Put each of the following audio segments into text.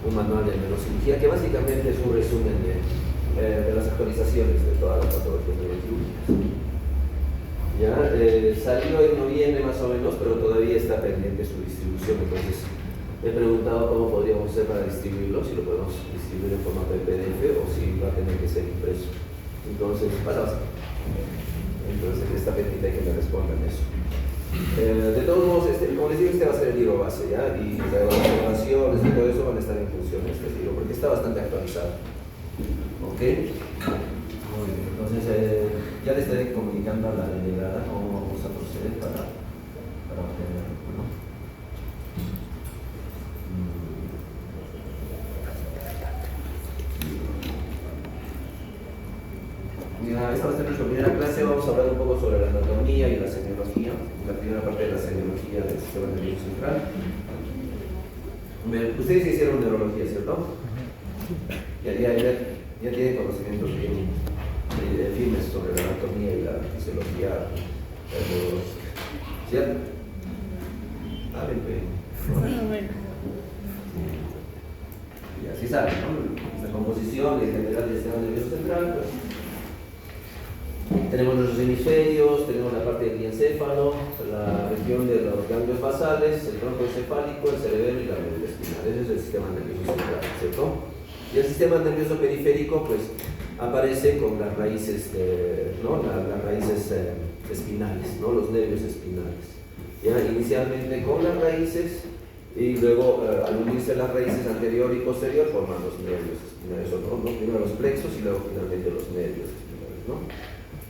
un manual de neurocirugía que básicamente es un resumen de las actualizaciones de todas las patologías neurocirúrgicas. Ya salió en noviembre más o menos, pero todavía está pendiente su distribución. Entonces he preguntado cómo podríamos hacer para distribuirlo, si lo podemos distribuir en formato de PDF o si va a tener que ser impreso. Entonces, entonces está pendiente de que me respondan eso. De todos modos, como les digo, este va a ser el libro base, ¿ya? Y las observaciones y todo eso van a estar en función de este libro, porque está bastante actualizado. ¿Ok? Muy bien. Entonces, ya les estaré comunicando a la delegada cómo vamos a proceder para obtener, ¿no? Esta va a ser nuestra primera clase. Vamos a hablar un poco sobre la anatomía y la semiología, la primera parte de la semiología del sistema nervioso central. Ustedes hicieron neurología, ¿cierto? Ya tienen conocimientos bien firmes sobre la anatomía y la fisiología neurológica, ¿cierto? Y así saben, ¿no? La composición en general del sistema nervioso central, pues, tenemos nuestros hemisferios, tenemos la parte del encéfalo, la región de los ganglios basales, el tronco encefálico, el cerebelo y la médula espinal. Ese es el sistema nervioso central, ¿cierto? Y el sistema nervioso periférico, pues, aparece con las raíces, las raíces espinales, ¿no? Los nervios espinales. ¿Ya? Inicialmente con las raíces y luego al unirse las raíces anterior y posterior forman los nervios espinales, ¿no? Primero los plexos y luego finalmente los nervios espinales, ¿no?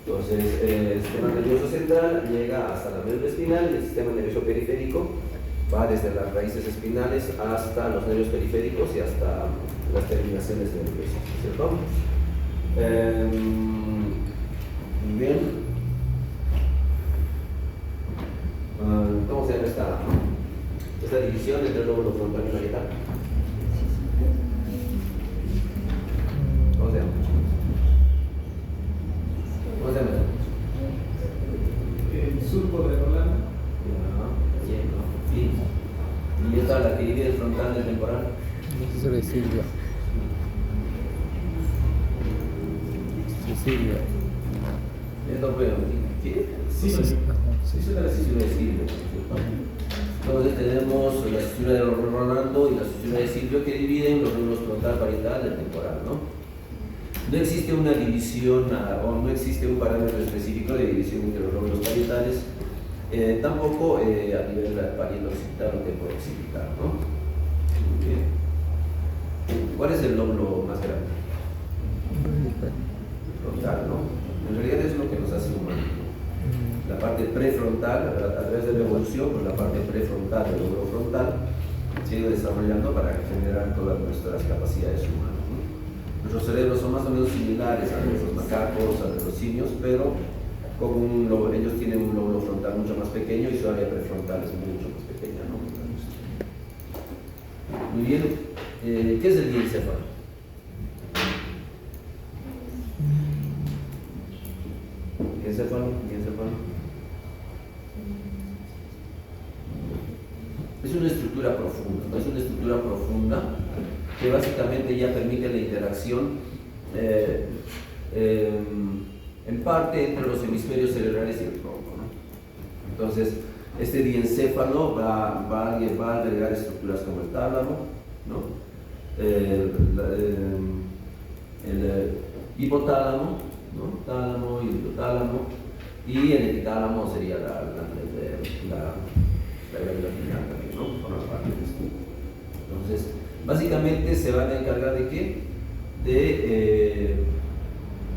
Entonces, el sistema nervioso central llega hasta la médula espinal y el sistema nervioso periférico va desde las raíces espinales hasta los nervios periféricos y hasta las terminaciones nerviosas, ¿cierto? Muy bien. ¿Cómo se llama esta división entre el lóbulo frontal y parietal? ¿Cómo se llama? ¿Cómo se llama? El surco de Rolando. Y esta la que divide el frontal del temporal. Eso es Silvia. Silvia. Esto fue ¿qué? Sí, Eso es la fisura de Silvio. Entonces tenemos la fisura de Rolando y la fisura de Silvio que dividen los lóbulos frontal parietal del temporal, ¿no? No existe una división o no existe un parámetro específico de división entre los lóbulos parietales, tampoco a nivel parietoccipital o temporoccipital, ¿no? Bien. ¿Cuál es el lóbulo más grande? Frontal, ¿no? En realidad es lo que nos hace humanos, ¿no? La parte prefrontal, a través de la evolución, pues la parte prefrontal del lóbulo frontal se ha ido desarrollando para generar todas nuestras capacidades humanas, ¿no? Nuestros cerebros son más o menos similares a los macacos, a los simios, pero ellos tienen un lóbulo frontal mucho más pequeño y su área prefrontal es mucho más pequeña, ¿no? Muy bien, ¿qué es el diencéfalo? ¿Diencéfalo? Es una estructura profunda, ¿no? Es una estructura profunda que básicamente ya permite la interacción en parte entre los hemisferios cerebrales y el tronco, ¿no? Entonces, este diencéfalo va a albergar estructuras como el tálamo, ¿no? El hipotálamo, ¿no? Tálamo y hipotálamo, y el epitálamo sería la glándula pineal también, ¿no? Forma parte de esto. Entonces, básicamente se van a encargar de qué? De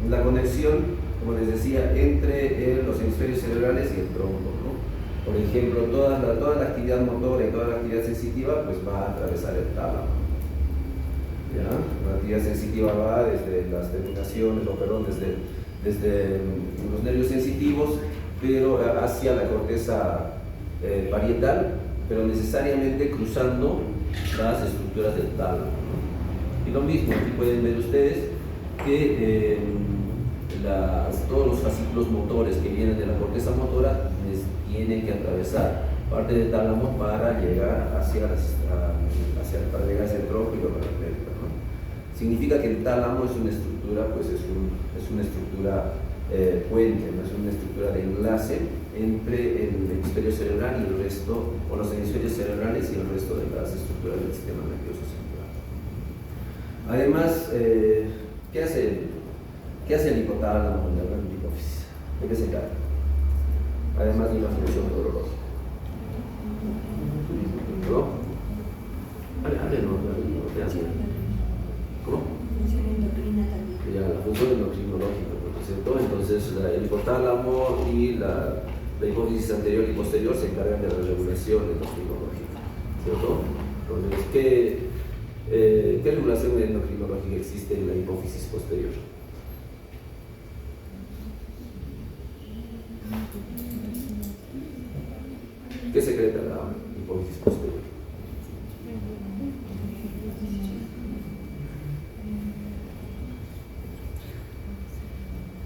la conexión, como les decía, entre los hemisferios cerebrales y el tronco, ¿no? Por ejemplo, toda la actividad motora y toda la actividad sensitiva pues va a atravesar el tálamo, ¿ya? La actividad sensitiva va desde las terminaciones, desde los nervios sensitivos, pero hacia la corteza parietal, pero necesariamente cruzando las estructuras del tálamo, ¿no? Y lo mismo, aquí pueden ver ustedes que todos los fascículos motores que vienen de la corteza motora tienen que atravesar parte del tálamo para llegar hacia el tronco y luego Significa que el tálamo es una estructura, pues es una estructura puente, no es una estructura de enlace entre el hemisferio cerebral y el resto, o los hemisferios cerebrales y el resto de las estructuras del sistema nervioso central. Además, ¿qué hace el hipotálamo en la gran hipófisis? ¿De qué se encarga? Además de una función neurológica. ¿No? ¿Cómo? Función endocrina también. Ya, la función endocrinológica, ¿cierto? Entonces, el hipotálamo y la hipófisis anterior y posterior se encargan de la regulación endocrinológica, ¿cierto? Entonces, ¿qué regulación endocrinológica existe en la hipófisis posterior? ¿Qué secreta la hipófisis posterior?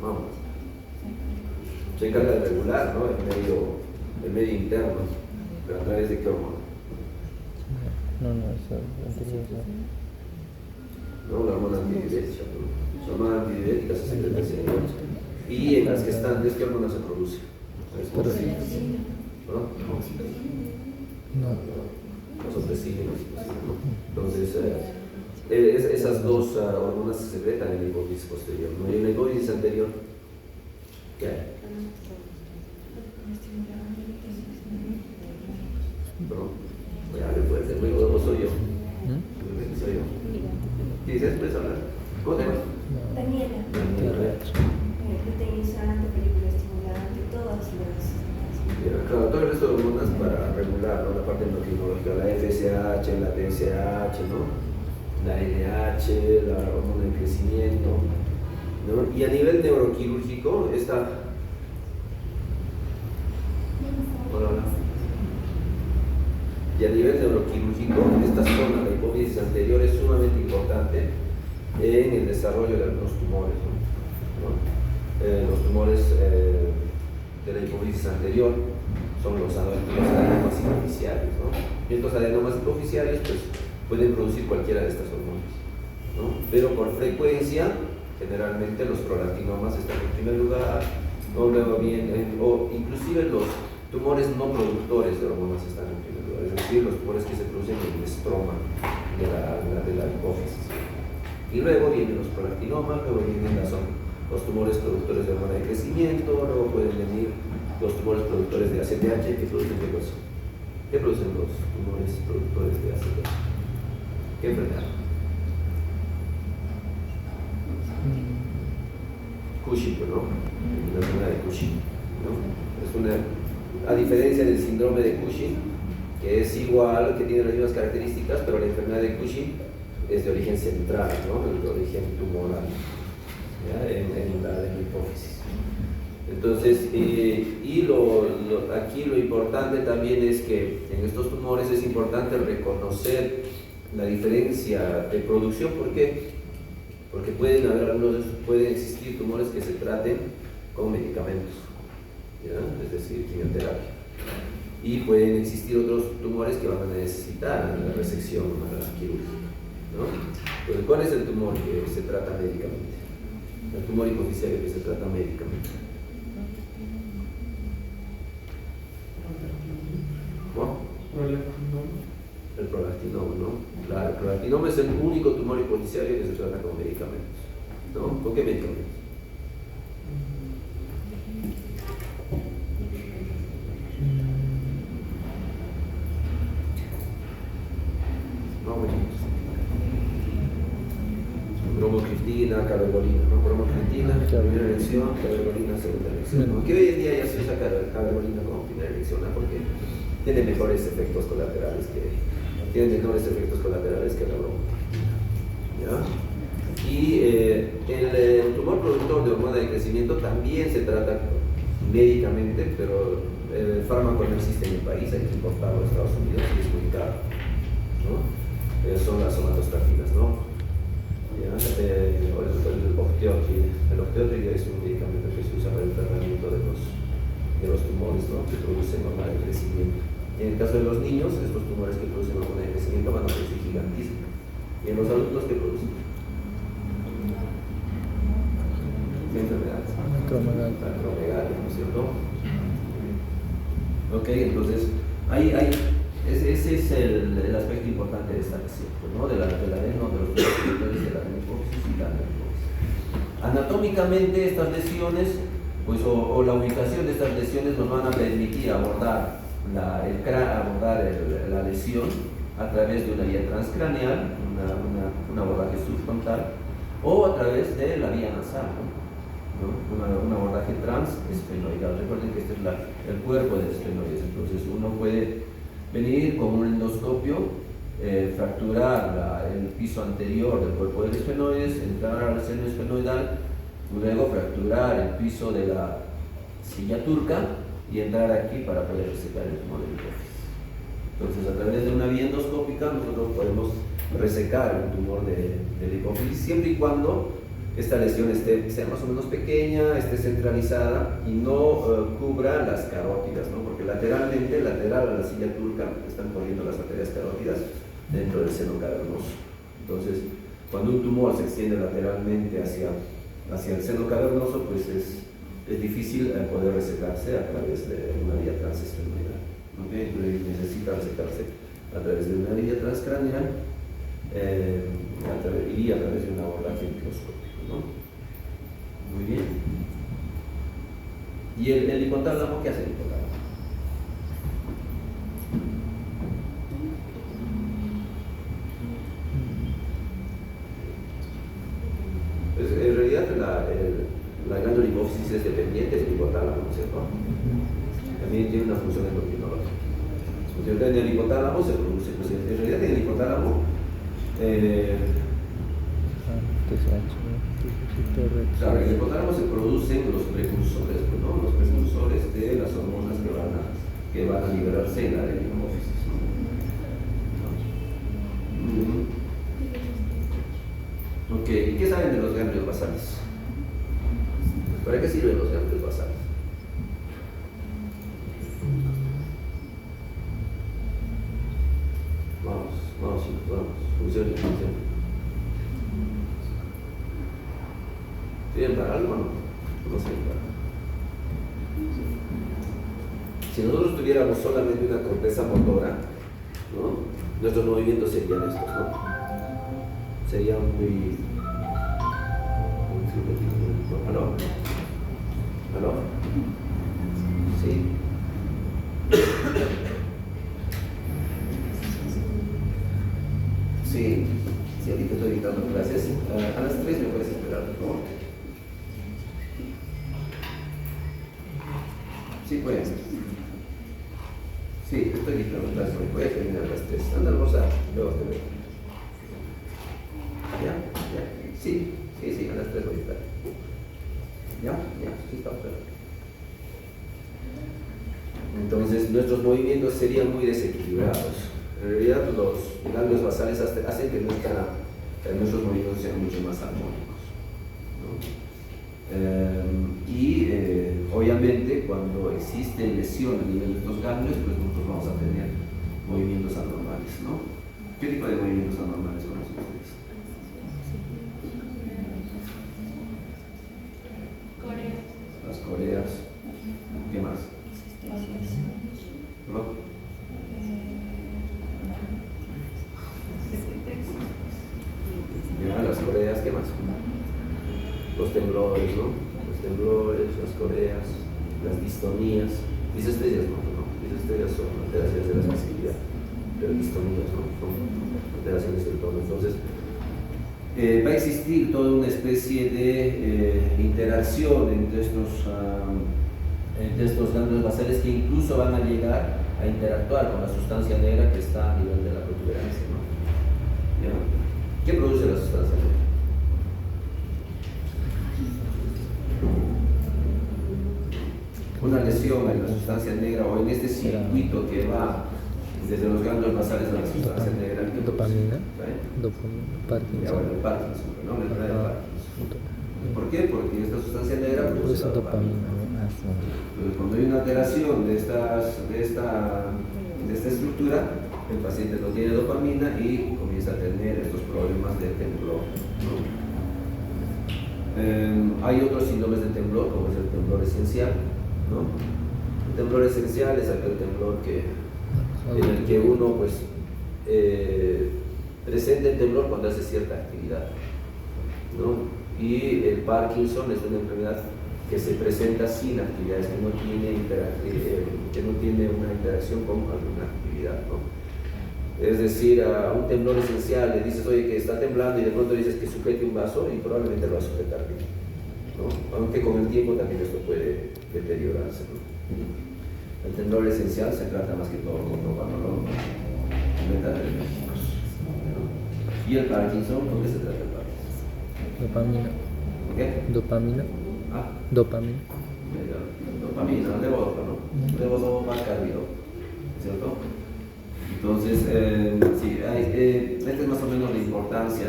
Vamos. Se encarga de regular, ¿no? el medio interno, pero a través de qué hormona. No, la hormona antidiurética. La hormona antidiurética se secreta hacia el y en las gestantes, ¿qué hormona se produce? ¿No? Los opresinos. Entonces, esas dos hormonas se secretan en la hipófisis posterior, ¿no? Y en la hipófisis anterior, ¿qué hay? ¿No? Ya le puede ser muy gordo, soy yo. Soy yo. ¿Qué dices? ¿Puedes hablar? ¿Cómo te llamas? Daniela. Proteinizante, película estimulante, todas las. Claro, todo el resto de hormonas para regular, ¿no? La parte endocrinológica, la FSH, la TSH, ¿no? La NH, la hormona de crecimiento, ¿no? Y a nivel neuroquirúrgico, esta. Hola. Y a nivel neuroquirúrgico, esta zona, la hipófisis anterior, es sumamente importante en el desarrollo de algunos tumores, ¿no? Los tumores de la hipófisis anterior son los adenomas hipoficiarios, ¿no? Y estos adenomas hipoficiarios pues, pueden producir cualquiera de estas hormonas, ¿no? Pero por frecuencia, generalmente los prolactinomas están en primer lugar, o luego vienen, o inclusive los tumores no productores de hormonas están en primer lugar, es decir, los tumores que se producen en el estroma de la hipófisis. Y luego vienen los prolactinomas, luego vienen los tumores productores de hormona de crecimiento, luego pueden venir los tumores productores de ACTH, que producen qué cosa. ¿Qué producen los tumores productores de ACTH? ¿Qué enfermedad? Cushing, ¿no? La enfermedad de Cushing, ¿no? A diferencia del síndrome de Cushing, que es igual, que tiene las mismas características, pero la enfermedad de Cushing es de origen central, ¿no? De origen tumoral, ¿ya? En la hipófisis. Entonces, aquí lo importante también es que en estos tumores es importante reconocer la diferencia de producción. ¿Por qué? Porque pueden existir tumores que se traten con medicamentos, ¿ya? Es decir, quimioterapia. Y pueden existir otros tumores que van a necesitar la resección quirúrgica, ¿no? Entonces, ¿cuál es el tumor que se trata médicamente? El tumor hipoficiario que se trata médicamente. El prolactinoma, ¿no? Claro, el prolactinoma es el único tumor hipoficiario que se trata con medicamentos, ¿no? ¿Con qué medicamentos? Bromocriptina, cabergolina, ¿no? Bromocriptina, primera elección, cabergolina, segunda elección, ¿no? Que hoy en día ya se usa cabergolina como primera elección, ¿no? Porque tiene mejores efectos colaterales que la broma, ¿ya? Y el tumor productor de hormona de crecimiento también se trata médicamente, pero el fármaco no existe en el país, hay que importarlo a Estados Unidos y es muy caro, ¿no? Son las somatostatina, ¿no? ¿Ya? El octeótride es un medicamento que se usa para el tratamiento de los tumores, ¿no? Que producen hormona de crecimiento. En el caso de los niños, estos tumores que producen hormona de crecimiento van a producir gigantismo. Y en los adultos, ¿qué producen? cierto? Ok, entonces ese es el aspecto importante de esta lesión, ¿no? De la adeno, de los receptores de la adenohipófisis y la adenohipófisis. Anatómicamente estas lesiones, pues, o la ubicación de estas lesiones nos van a permitir abordar la lesión a través de una vía transcraneal, un abordaje subfrontal, o a través de la vía nasal, ¿no? Un abordaje transesfenoidal. Recuerden que este es el cuerpo del esfenoides, entonces uno puede venir con un endoscopio, fracturar el piso anterior del cuerpo del esfenoides, entrar al seno esfenoidal, luego fracturar el piso de la silla turca y entrar aquí para poder resecar el tumor de la hipófisis. Entonces, a través de una vía endoscópica nosotros podemos resecar un tumor de la hipófisis siempre y cuando esta lesión sea más o menos pequeña, esté centralizada y no cubra las carótidas, ¿no? Porque lateral a la silla turca están corriendo las arterias carótidas dentro del seno cavernoso. Entonces, cuando un tumor se extiende lateralmente hacia el seno cavernoso, pues es difícil poder resecarse a través de una vía transesfenoidal. ¿Okay? Entonces necesita resecarse a través de una vía transcraneal y a través de un abordaje microscópico, ¿no? Muy bien. ¿Y el hipotálamo? ¿Qué hace el hipotálamo? Pues, en realidad la glándula hipófisis es dependiente del hipotálamo, ¿no es cierto? También tiene una función endocrinológica. Entonces, en el hipotálamo se produce, pues en realidad en el hipotálamo claro, en el hipotálamo se producen los precursores, ¿no? Los precursores de las hormonas que van a liberarse en la hipófisis, ¿no? Ok, ¿y qué saben de los ganglios basales? ¿Para qué sirven los ganglios basales? Vamos, funciona. ¿Sirven para algo o no? No sirven para algo. Si nosotros tuviéramos solamente una corteza motora, ¿no? Nuestros movimientos serían estos, ¿no? Serían muy... ¿Aló? ¿Aló? Sí. Sí, ahorita estoy dictando clases. A las 3 me puedes esperar, por favor. Sí, pues. Sí, estoy dictando clases, me puedes terminar a las 3. Anda, Rosa, luego te veo. ¿Ya? Sí, a las 3 voy a estar. ¿Ya? Sí, está perfecto. Entonces, nuestros movimientos serían muy desequilibrados. En realidad, los ganglios basales hacen que nuestros movimientos sean mucho más armónicos, ¿no? Obviamente, cuando existe lesión a nivel de estos ganglios, pues nosotros vamos a tener movimientos anormales, ¿no? ¿Qué tipo de movimientos anormales son ustedes? Las coreas. ¿Qué más? ¿No? Las coreas, ¿qué más? Los temblores, ¿no? Los temblores, las coreas, las distonías. Disestesias, ¿no? Disestesias son alteraciones de la sensibilidad, pero distonías, ¿no? Son alteraciones del tono. Entonces, va a existir toda una especie de interacción entre estos ganglios basales que incluso van a llegar a interactuar con la sustancia negra que está a nivel de la protuberancia, ¿no? ¿Ya? ¿Qué produce la sustancia negra? Una lesión en la sustancia negra o en este circuito que va desde los ganglios basales a la sustancia negra. Dopamina. Parkinson. El Parkinson, ¿no? La enfermedad de Parkinson. ¿Por qué? Porque esta sustancia negra produce la dopamina. Entonces, cuando hay una alteración de esta estructura, el paciente no tiene dopamina y comienza a tener estos problemas de temblor, ¿no? Hay otros síndromes de temblor, como es el temblor esencial, ¿no? El temblor esencial es aquel temblor en el que uno pues presenta el temblor cuando hace cierta actividad, ¿no? Y el Parkinson es una enfermedad que se presenta sin actividades, que no tiene una interacción con alguna actividad, ¿no? Es decir, a un temblor esencial le dices, oye, que está temblando, y de pronto dices que sujete un vaso y probablemente lo va a sujetar bien, ¿no? Aunque con el tiempo también esto puede deteriorarse, ¿no? El temblor esencial se trata más que todo con propanolol, metanérgicos, ¿no? ¿Y el Parkinson? ¿Por qué se trata el Parkinson? Dopamina. ¿Por qué? Dopamina. Ah, Dopamina. dopamina, levodopa, ¿no? Levodopa, carbidopa, ¿cierto? Entonces, sí, esta es más o menos la importancia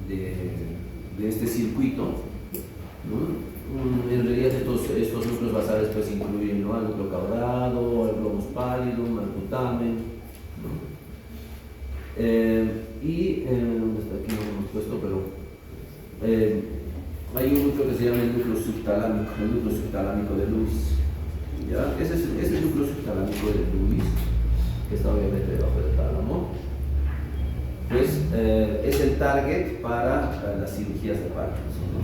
de este circuito, ¿no? En realidad estos núcleos basales pues incluyen, ¿no?, al núcleo caudado, al globus pallidum, al putamen, ¿no? ¿Dónde está? Aquí no lo hemos puesto, pero hay un núcleo que se llama el núcleo subtalámico de Lewis, ¿ya? Ese núcleo subtalámico de Lewis, que está obviamente debajo del tálamo, pues es el target para las cirugías de Parkinson, ¿no?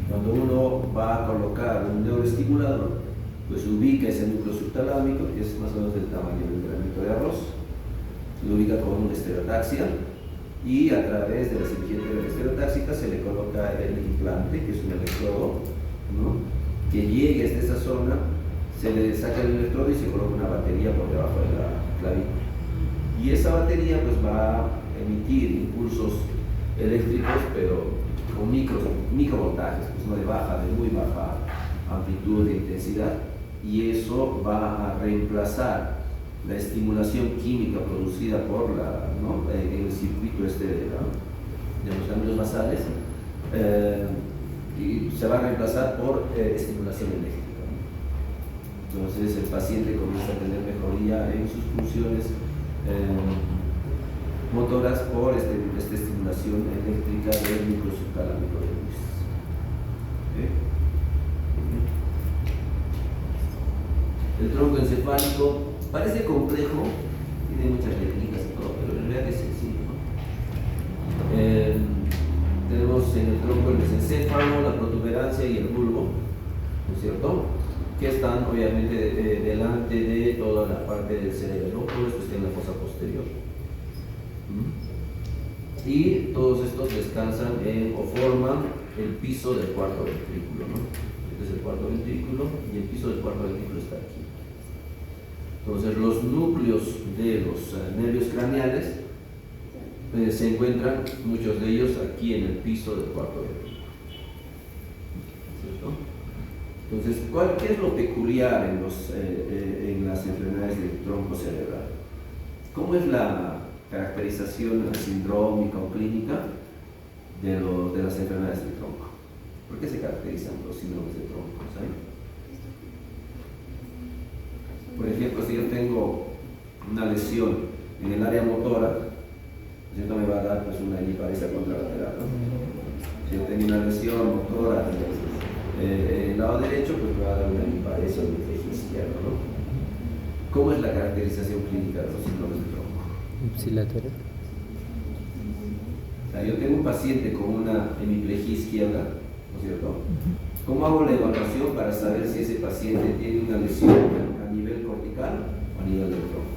Cuando uno va a colocar un neuroestimulador, pues ubica ese núcleo subtalámico, que es más o menos del tamaño de un granito de arroz, lo ubica con una estereotaxia, y a través de la cirugía estereotáxica se le coloca el implante, que es un electrodo, ¿no?, que llegue hasta esa zona, se le saca el electrodo y se coloca una batería por debajo de la clavícula. Y esa batería pues va a emitir impulsos eléctricos, pero con microvoltajes, pues no de muy baja amplitud de intensidad, y eso va a reemplazar la estimulación química producida por en el circuito de los ganglios basales, y se va a reemplazar por estimulación eléctrica. Entonces el paciente comienza a tener mejoría en sus funciones motoras por esta estimulación eléctrica del núcleo subtalámico de Lewis. El tronco encefálico parece complejo, tiene muchas técnicas y todo, pero en realidad es sencillo, ¿no? Tenemos en el tronco el mesencéfalo, la protuberancia y el bulbo, ¿no es cierto?, que están obviamente delante de toda la parte del cerebro, ¿no? Todo esto está en la fosa posterior. Y todos estos descansan o forman el piso del cuarto ventrículo, ¿no? Este es el cuarto ventrículo y el piso del cuarto ventrículo está aquí. Entonces los núcleos de los nervios craneales se encuentran, muchos de ellos, aquí en el piso del cuarto ventrículo, ¿cierto? Entonces, ¿qué es lo peculiar en las enfermedades del tronco cerebral? ¿Cómo es la caracterización sindrómica o clínica de las enfermedades del tronco? ¿Por qué se caracterizan los síndromes del tronco? ¿Saben? Por ejemplo, si yo tengo una lesión en el área motora, ¿cierto?, me va a dar pues una hemiparesia contralateral, ¿no? Si yo tengo una lesión motora en el lado derecho, pues me va a dar una hemiparesia en el eje izquierdo, ¿no? ¿Cómo es la caracterización clínica de los síndromes del tronco? Ipsilateral. O sea, yo tengo un paciente con una hemiplegia izquierda, ¿no es cierto? ¿Cómo hago la evaluación para saber si ese paciente tiene una lesión a nivel cortical o a nivel del tronco?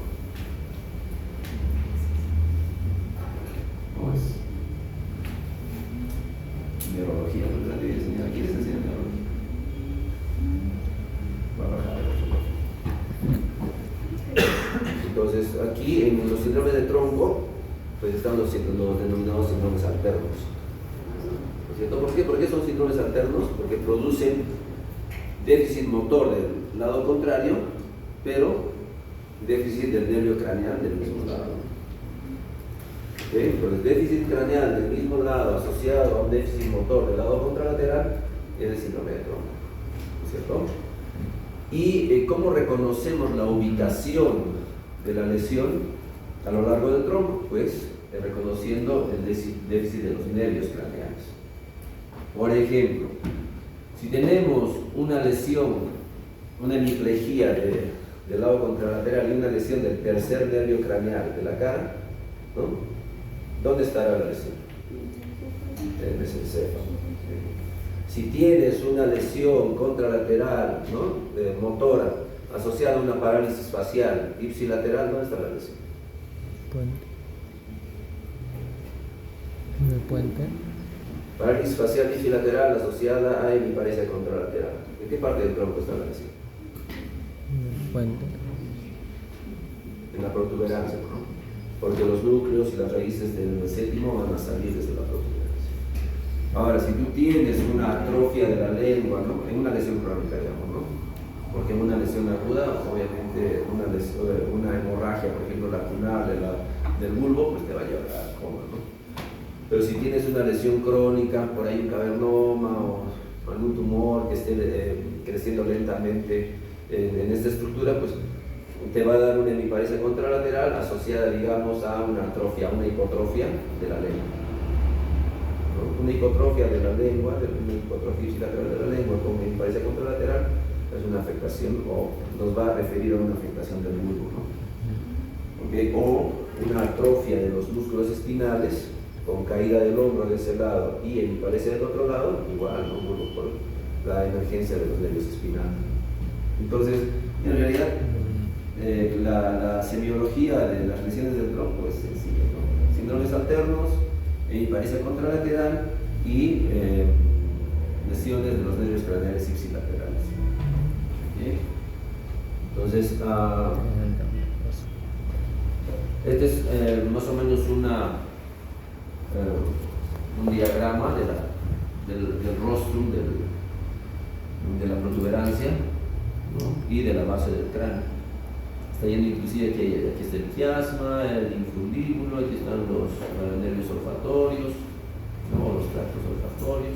¿Cómo es? Neurología, ¿no? ¿Quieres enseñar neurología? Va a bajar. Entonces, aquí en los síndromes de tronco, pues están los denominados síndromes alternos, ¿no es cierto? ¿Por qué? ¿Por qué son síndromes alternos? Porque producen déficit motor del lado contrario, pero déficit del nervio craneal del mismo lado. ¿Okay? Pero el déficit craneal del mismo lado asociado a un déficit motor del lado contralateral es el síndrome de tronco, ¿no es cierto? ¿Y cómo reconocemos la ubicación de la lesión a lo largo del tronco? Pues reconociendo el déficit de los nervios craneales. Por ejemplo, si tenemos una lesión una hemiplegia del lado contralateral y una lesión del tercer nervio craneal de la cara, ¿no? ¿Dónde estará la lesión? En el mesencéfalo. Si tienes una lesión contralateral, ¿no? Motora, asociada a una parálisis facial ipsilateral, ¿dónde está la lesión? Puente. En el puente. Parálisis facial ipsilateral asociada a hemiparesia contralateral. ¿En qué parte del tronco está la lesión? En el puente. En la protuberancia, ¿no? Porque los núcleos y las raíces del séptimo van a salir desde la protuberancia. Ahora, si tú tienes una atrofia de la lengua, ¿no? En una lesión crónica, digamos, ¿no? Porque en una lesión aguda, obviamente, una hemorragia, por ejemplo, lacunar del bulbo, pues te va a llevar a coma, ¿no? Pero si tienes una lesión crónica, por ahí un cavernoma o algún tumor que esté creciendo lentamente en esta estructura, pues te va a dar una hemiparesia contralateral asociada, digamos, a una atrofia, una hipotrofia de la lengua, ¿no? Una hipotrofia de la lengua, una hipotrofia ipsilateral de la lengua con una hemiparesia contralateral es una afectación, o nos va a referir a una afectación del bulbo, ¿no? ¿Okay? O una atrofia de los músculos espinales con caída del hombro de ese lado y hemiparesia del otro lado, igual, ¿no? Por la emergencia de los nervios espinales. Entonces, en realidad, la semiología de las lesiones del tronco es sencilla, ¿no? Síndromes alternos, hemiparesia contralateral y lesiones de los nervios craneales ipsilaterales. ¿Sí? Entonces, este es más o menos un diagrama del rostrum de la protuberancia, ¿no? Y de la base del cráneo. Está yendo inclusive aquí está el quiasma, el infundíbulo, aquí están los nervios olfatorios, ¿no? Los tractos olfatorios,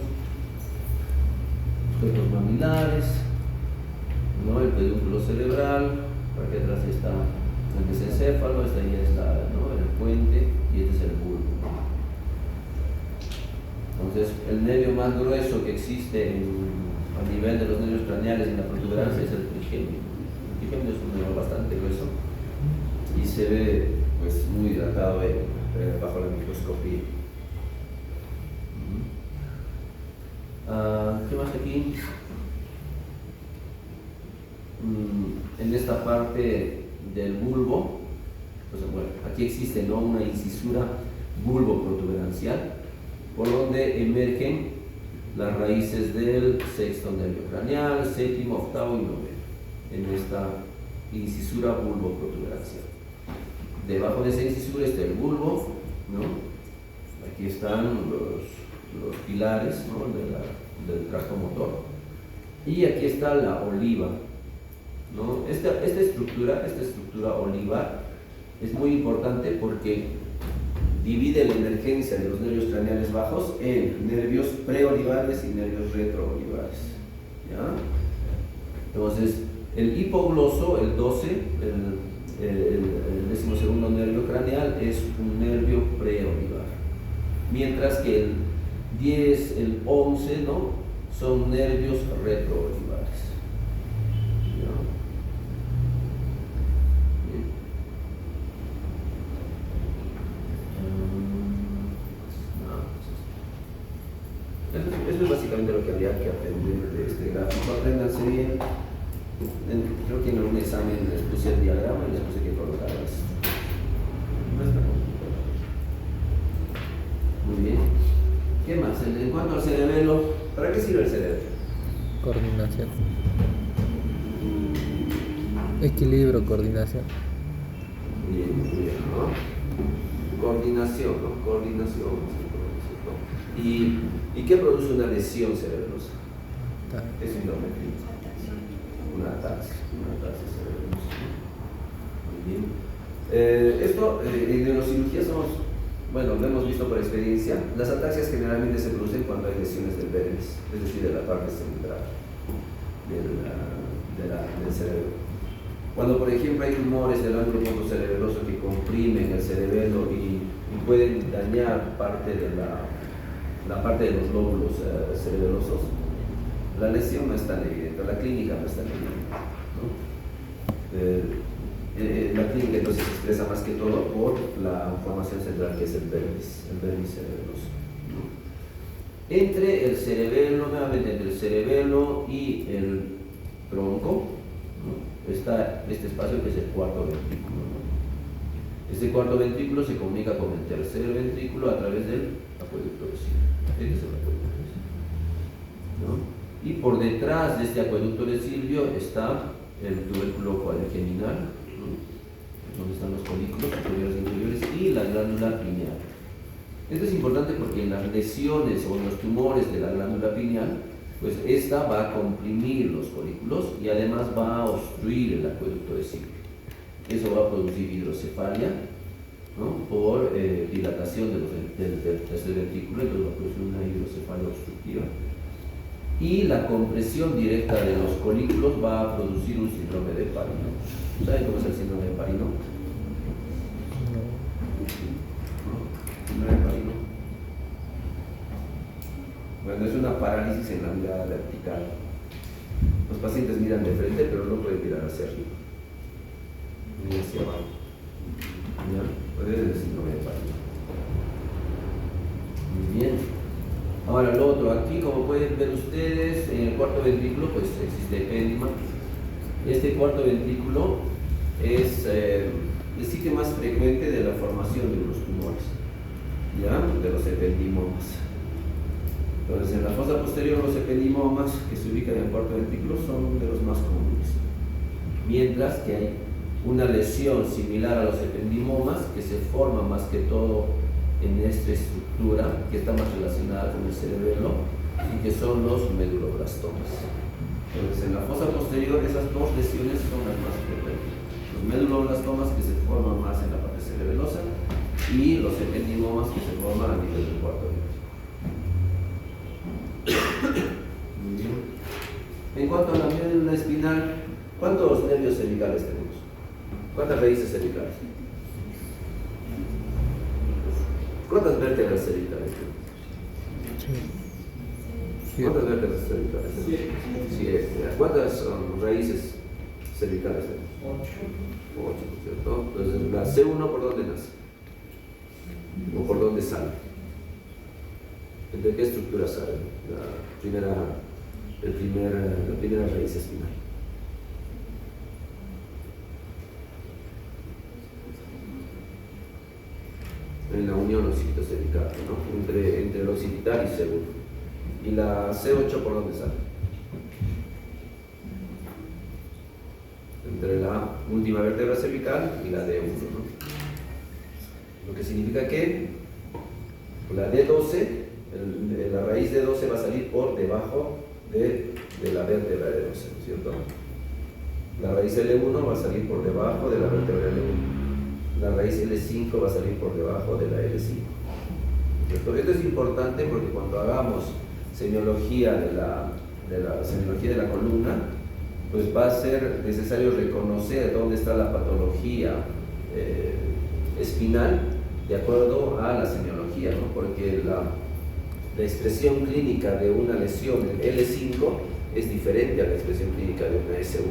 los cuerpos mamilares, ¿no? El pedúnculo cerebral, aquí atrás está el mesencéfalo, ahí está, ¿no? El puente y este es el bulbo. Entonces, el nervio más grueso que existe a nivel de los nervios craneales en la protuberancia es el trigemio. El trigemio es un nervio bastante grueso y se ve, pues, muy hidratado bajo la microscopía. ¿Qué más aquí? En esta parte del bulbo, pues, bueno, aquí existe, ¿no? Una incisura bulbo-protuberancial por donde emergen las raíces del sexto nervio craneal, séptimo, octavo y noveno, en esta incisura bulbo-protuberancial. Debajo de esa incisura está el bulbo, ¿no? Aquí están los pilares, ¿no? del tracto motor. Y aquí está la oliva, ¿no? Esta estructura olivar es muy importante porque divide la emergencia de los nervios craneales bajos en nervios preolivares y nervios retroolivares, ¿ya? Entonces, el hipogloso, el 12, el 12º nervio craneal, es un nervio preolivar, mientras que el 10, el 11, ¿no? Son nervios retroolivares, ¿ya? Eso es básicamente lo que habría que aprender de este gráfico. Apréndanse bien. Creo que en algún examen les puse el diagrama y les puse que colocaran esto. No está complicado. Muy bien. ¿Qué más? En cuanto al cerebelo, ¿para qué sirve el cerebro? Coordinación. Equilibrio, coordinación. Bien, ¿no? Coordinación, ¿no? Coordinación. ¿Y qué produce una lesión cerebrosa? Es síndrome clínico. Una ataxia cerebrosa. Muy bien. Esto en neurocirugía lo hemos visto por experiencia. Las ataxias generalmente se producen cuando hay lesiones del vermis, es decir, de la parte central del cerebro. Cuando, por ejemplo, hay tumores del ángulo pontocerebeloso que comprimen el cerebelo y pueden dañar parte de la parte de los lóbulos cerebelosos, la lesión no es tan evidente, la clínica no es tan evidente, ¿no? La clínica entonces se expresa más que todo por la formación central que es el vermis cerebeloso, ¿no? Entre el cerebelo, nuevamente entre el cerebelo y el tronco, ¿no? Está este espacio que es el cuarto ventrículo, ¿no? Este cuarto ventrículo se comunica con el tercer ventrículo a través del acueducto de Silvio. Este es el acueducto de Silvio, ¿no? Y por detrás de este acueducto de Silvio está el tubérculo cuadrigeminal, ¿no? Donde están los folículos superiores e inferiores, y la glándula pineal. Esto es importante porque en las lesiones o en los tumores de la glándula pineal, pues esta va a comprimir los folículos y además va a obstruir el acueducto de Silvio. Eso va a producir hidrocefalia, ¿no? Por dilatación del tercer ventrículo, entonces va a producir una hidrocefalia obstructiva. Y la compresión directa de los folículos va a producir un síndrome de Parino. ¿Saben cómo es el síndrome de Parino? Síndrome de Parino. Bueno, es una parálisis en la mirada vertical. Los pacientes miran de frente, pero no pueden mirar hacia arriba ni hacia abajo. ¿Ya? Pues es el síndrome de Parino. Muy bien. Ahora lo otro, aquí como pueden ver ustedes, en el cuarto ventrículo pues existe epéndima. Este cuarto ventrículo es el sitio más frecuente de la formación de los tumores, ¿ya? De los ependimomas. Entonces en la fosa posterior los ependimomas que se ubican en el cuarto ventrículo son de los más comunes. Mientras que hay una lesión similar a los ependimomas que se forma más que todo en esta estructura que está más relacionada con el cerebelo y que son los meduloblastomas. Entonces en la fosa posterior esas dos lesiones son las más frecuentes. Los meduloblastomas que se forman más en la parte cerebelosa y los ependimomas que se forman a nivel del cuarto ventrículo. Muy bien. En cuanto a la médula espinal, ¿cuántos nervios cervicales tenemos? ¿Cuántas raíces cervicales? ¿Cuántas vértebras cervicales tenemos? ¿Cuántas vértebras cervicales tenemos? 7. ¿Cuántas raíces cervicales tenemos? 8, ¿cierto? Entonces, la C1 ¿por dónde nace? ¿O por dónde sale? ¿De qué estructura sale? La primera raíz espinal. En la unión occipito-cervical, ¿no? Entre el occipital y C1. ¿Y la C8 por dónde sale? Entre la última vértebra cervical y la D1, ¿no? Lo que significa que la D12, la raíz D12 va a salir por debajo de la vértebra D12, ¿no es cierto? La raíz L1 va a salir por debajo de la vértebra L1. La raíz L5 va a salir por debajo de la L5. Esto es importante porque cuando hagamos semiología de la semiología de la columna, pues va a ser necesario reconocer dónde está la patología espinal de acuerdo a la semiología, ¿no? Porque la expresión clínica de una lesión en L5 es diferente a la expresión clínica de una S1,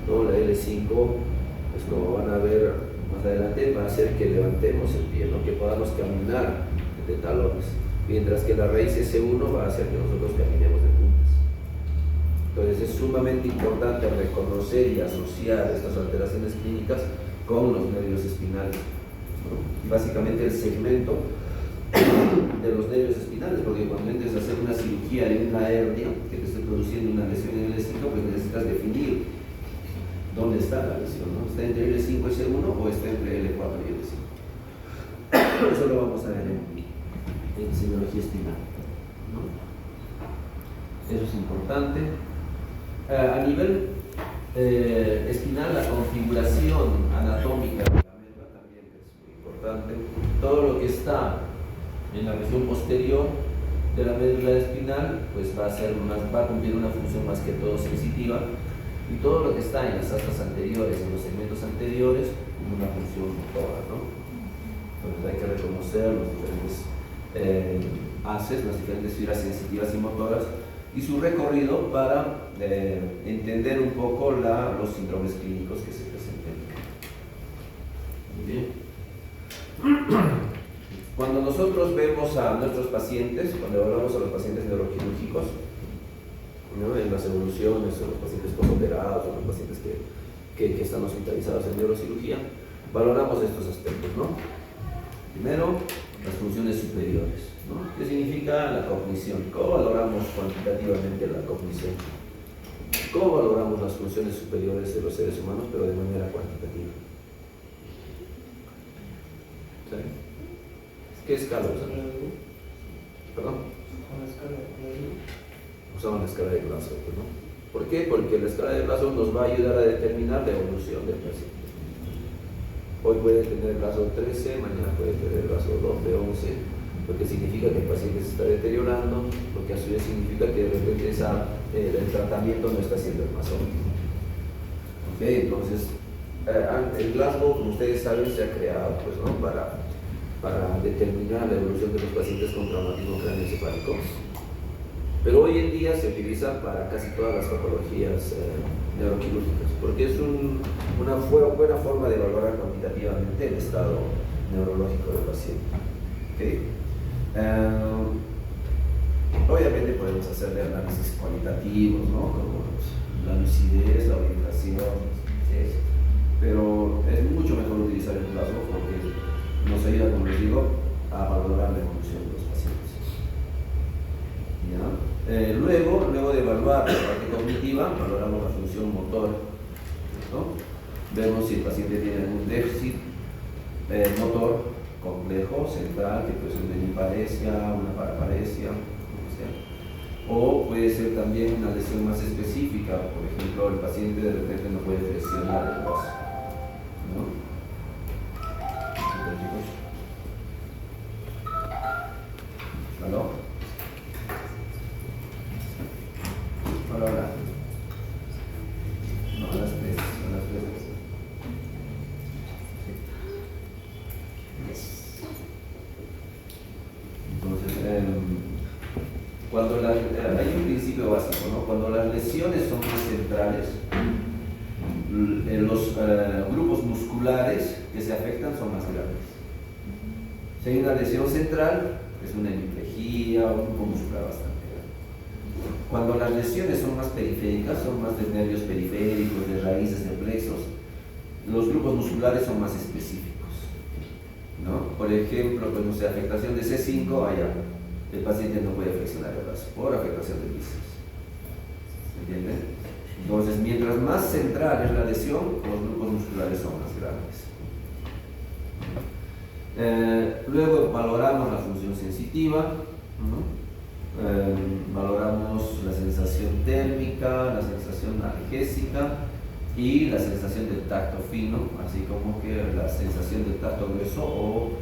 ¿no? La L5, pues como van a ver más adelante, va a hacer que levantemos el pie, ¿no? Que podamos caminar de talones, mientras que la raíz S1 va a hacer que nosotros caminemos de puntas. Entonces es sumamente importante reconocer y asociar estas alteraciones clínicas con los nervios espinales, ¿no? Básicamente el segmento de los nervios espinales, porque cuando entres a hacer una cirugía de una hernia que te esté produciendo una lesión en el L5, pues necesitas definir dónde está la lesión, ¿no? ¿Está entre L5 y C1 o está entre L4 y L5? Eso lo vamos a ver en semiología espinal, ¿no? Eso es importante. A nivel espinal, la configuración anatómica de la médula también es muy importante. Todo lo que está en la región posterior de la médula espinal pues va a cumplir una función más que todo sensitiva, y todo lo que está en las astas anteriores, en los segmentos anteriores, una función motora, ¿no? Entonces hay que reconocer los diferentes haces, las diferentes fibras sensitivas y motoras y su recorrido para entender un poco los síndromes clínicos que se presentan. Muy bien. Cuando nosotros vemos a nuestros pacientes, cuando evaluamos a los pacientes neuroquirúrgicos, ¿no?, en las evoluciones, en los pacientes postoperados, en los pacientes que están hospitalizados en neurocirugía, valoramos estos aspectos, ¿no? Primero, las funciones superiores, ¿no? ¿Qué significa la cognición? ¿Cómo valoramos cuantitativamente la cognición? ¿Cómo valoramos las funciones superiores de los seres humanos, pero de manera cuantitativa? ¿Sí? ¿Qué escala usan? ¿Perdón? Usamos la escala de Glasgow, ¿no? ¿Por qué? Porque la escala de Glasgow nos va a ayudar a determinar la evolución del paciente. Hoy puede tener Glasgow 13, mañana puede tener Glasgow 12, 11, lo que significa que el paciente se está deteriorando, lo que a su vez significa que de repente el tratamiento no está siendo el más óptimo. Okay, entonces, el Glasgow, como ustedes saben, se ha creado pues, ¿no?, para determinar la evolución de los pacientes con traumatismo craneoencefálico. Pero hoy en día se utiliza para casi todas las patologías neuroquirúrgicas, porque es una buena forma de evaluar cuantitativamente el estado neurológico del paciente. ¿Okay? Obviamente podemos hacerle análisis cualitativos, ¿no?, como la lucidez, la orientación, ¿sí?, pero es mucho mejor utilizar el Glasgow porque nos ayuda, como les digo, a valorar la evolución de los pacientes. ¿Ya? Luego de evaluar la parte cognitiva, valoramos la función motora, ¿no? Vemos si el paciente tiene algún déficit motor complejo, central, que puede ser una hemiparesia, una paraparesia, o puede ser también una lesión más específica. Por ejemplo, el paciente de repente no puede flexionar el brazo, ¿no? ¿Aló? Hola. No, a las 3. Entonces, hay un principio básico, ¿no? Cuando las lesiones son más centrales, los grupos musculares que se afectan son más grandes. Si hay una lesión central, es una hemiplegia o un grupo muscular bastante grande. Cuando las lesiones son más periféricas, son más de nervios periféricos, de raíces, de plexos, los grupos musculares son más específicos, ¿no? Por ejemplo, pues no sé, afectación de C5, allá el paciente no puede flexionar el brazo por afectación de bíceps. ¿Entienden? Entonces, mientras más central es la lesión, los grupos musculares son más grandes. Luego valoramos la función sensitiva, ¿no? Valoramos la sensación térmica, la sensación analgésica y la sensación del tacto fino, así como que la sensación del tacto grueso o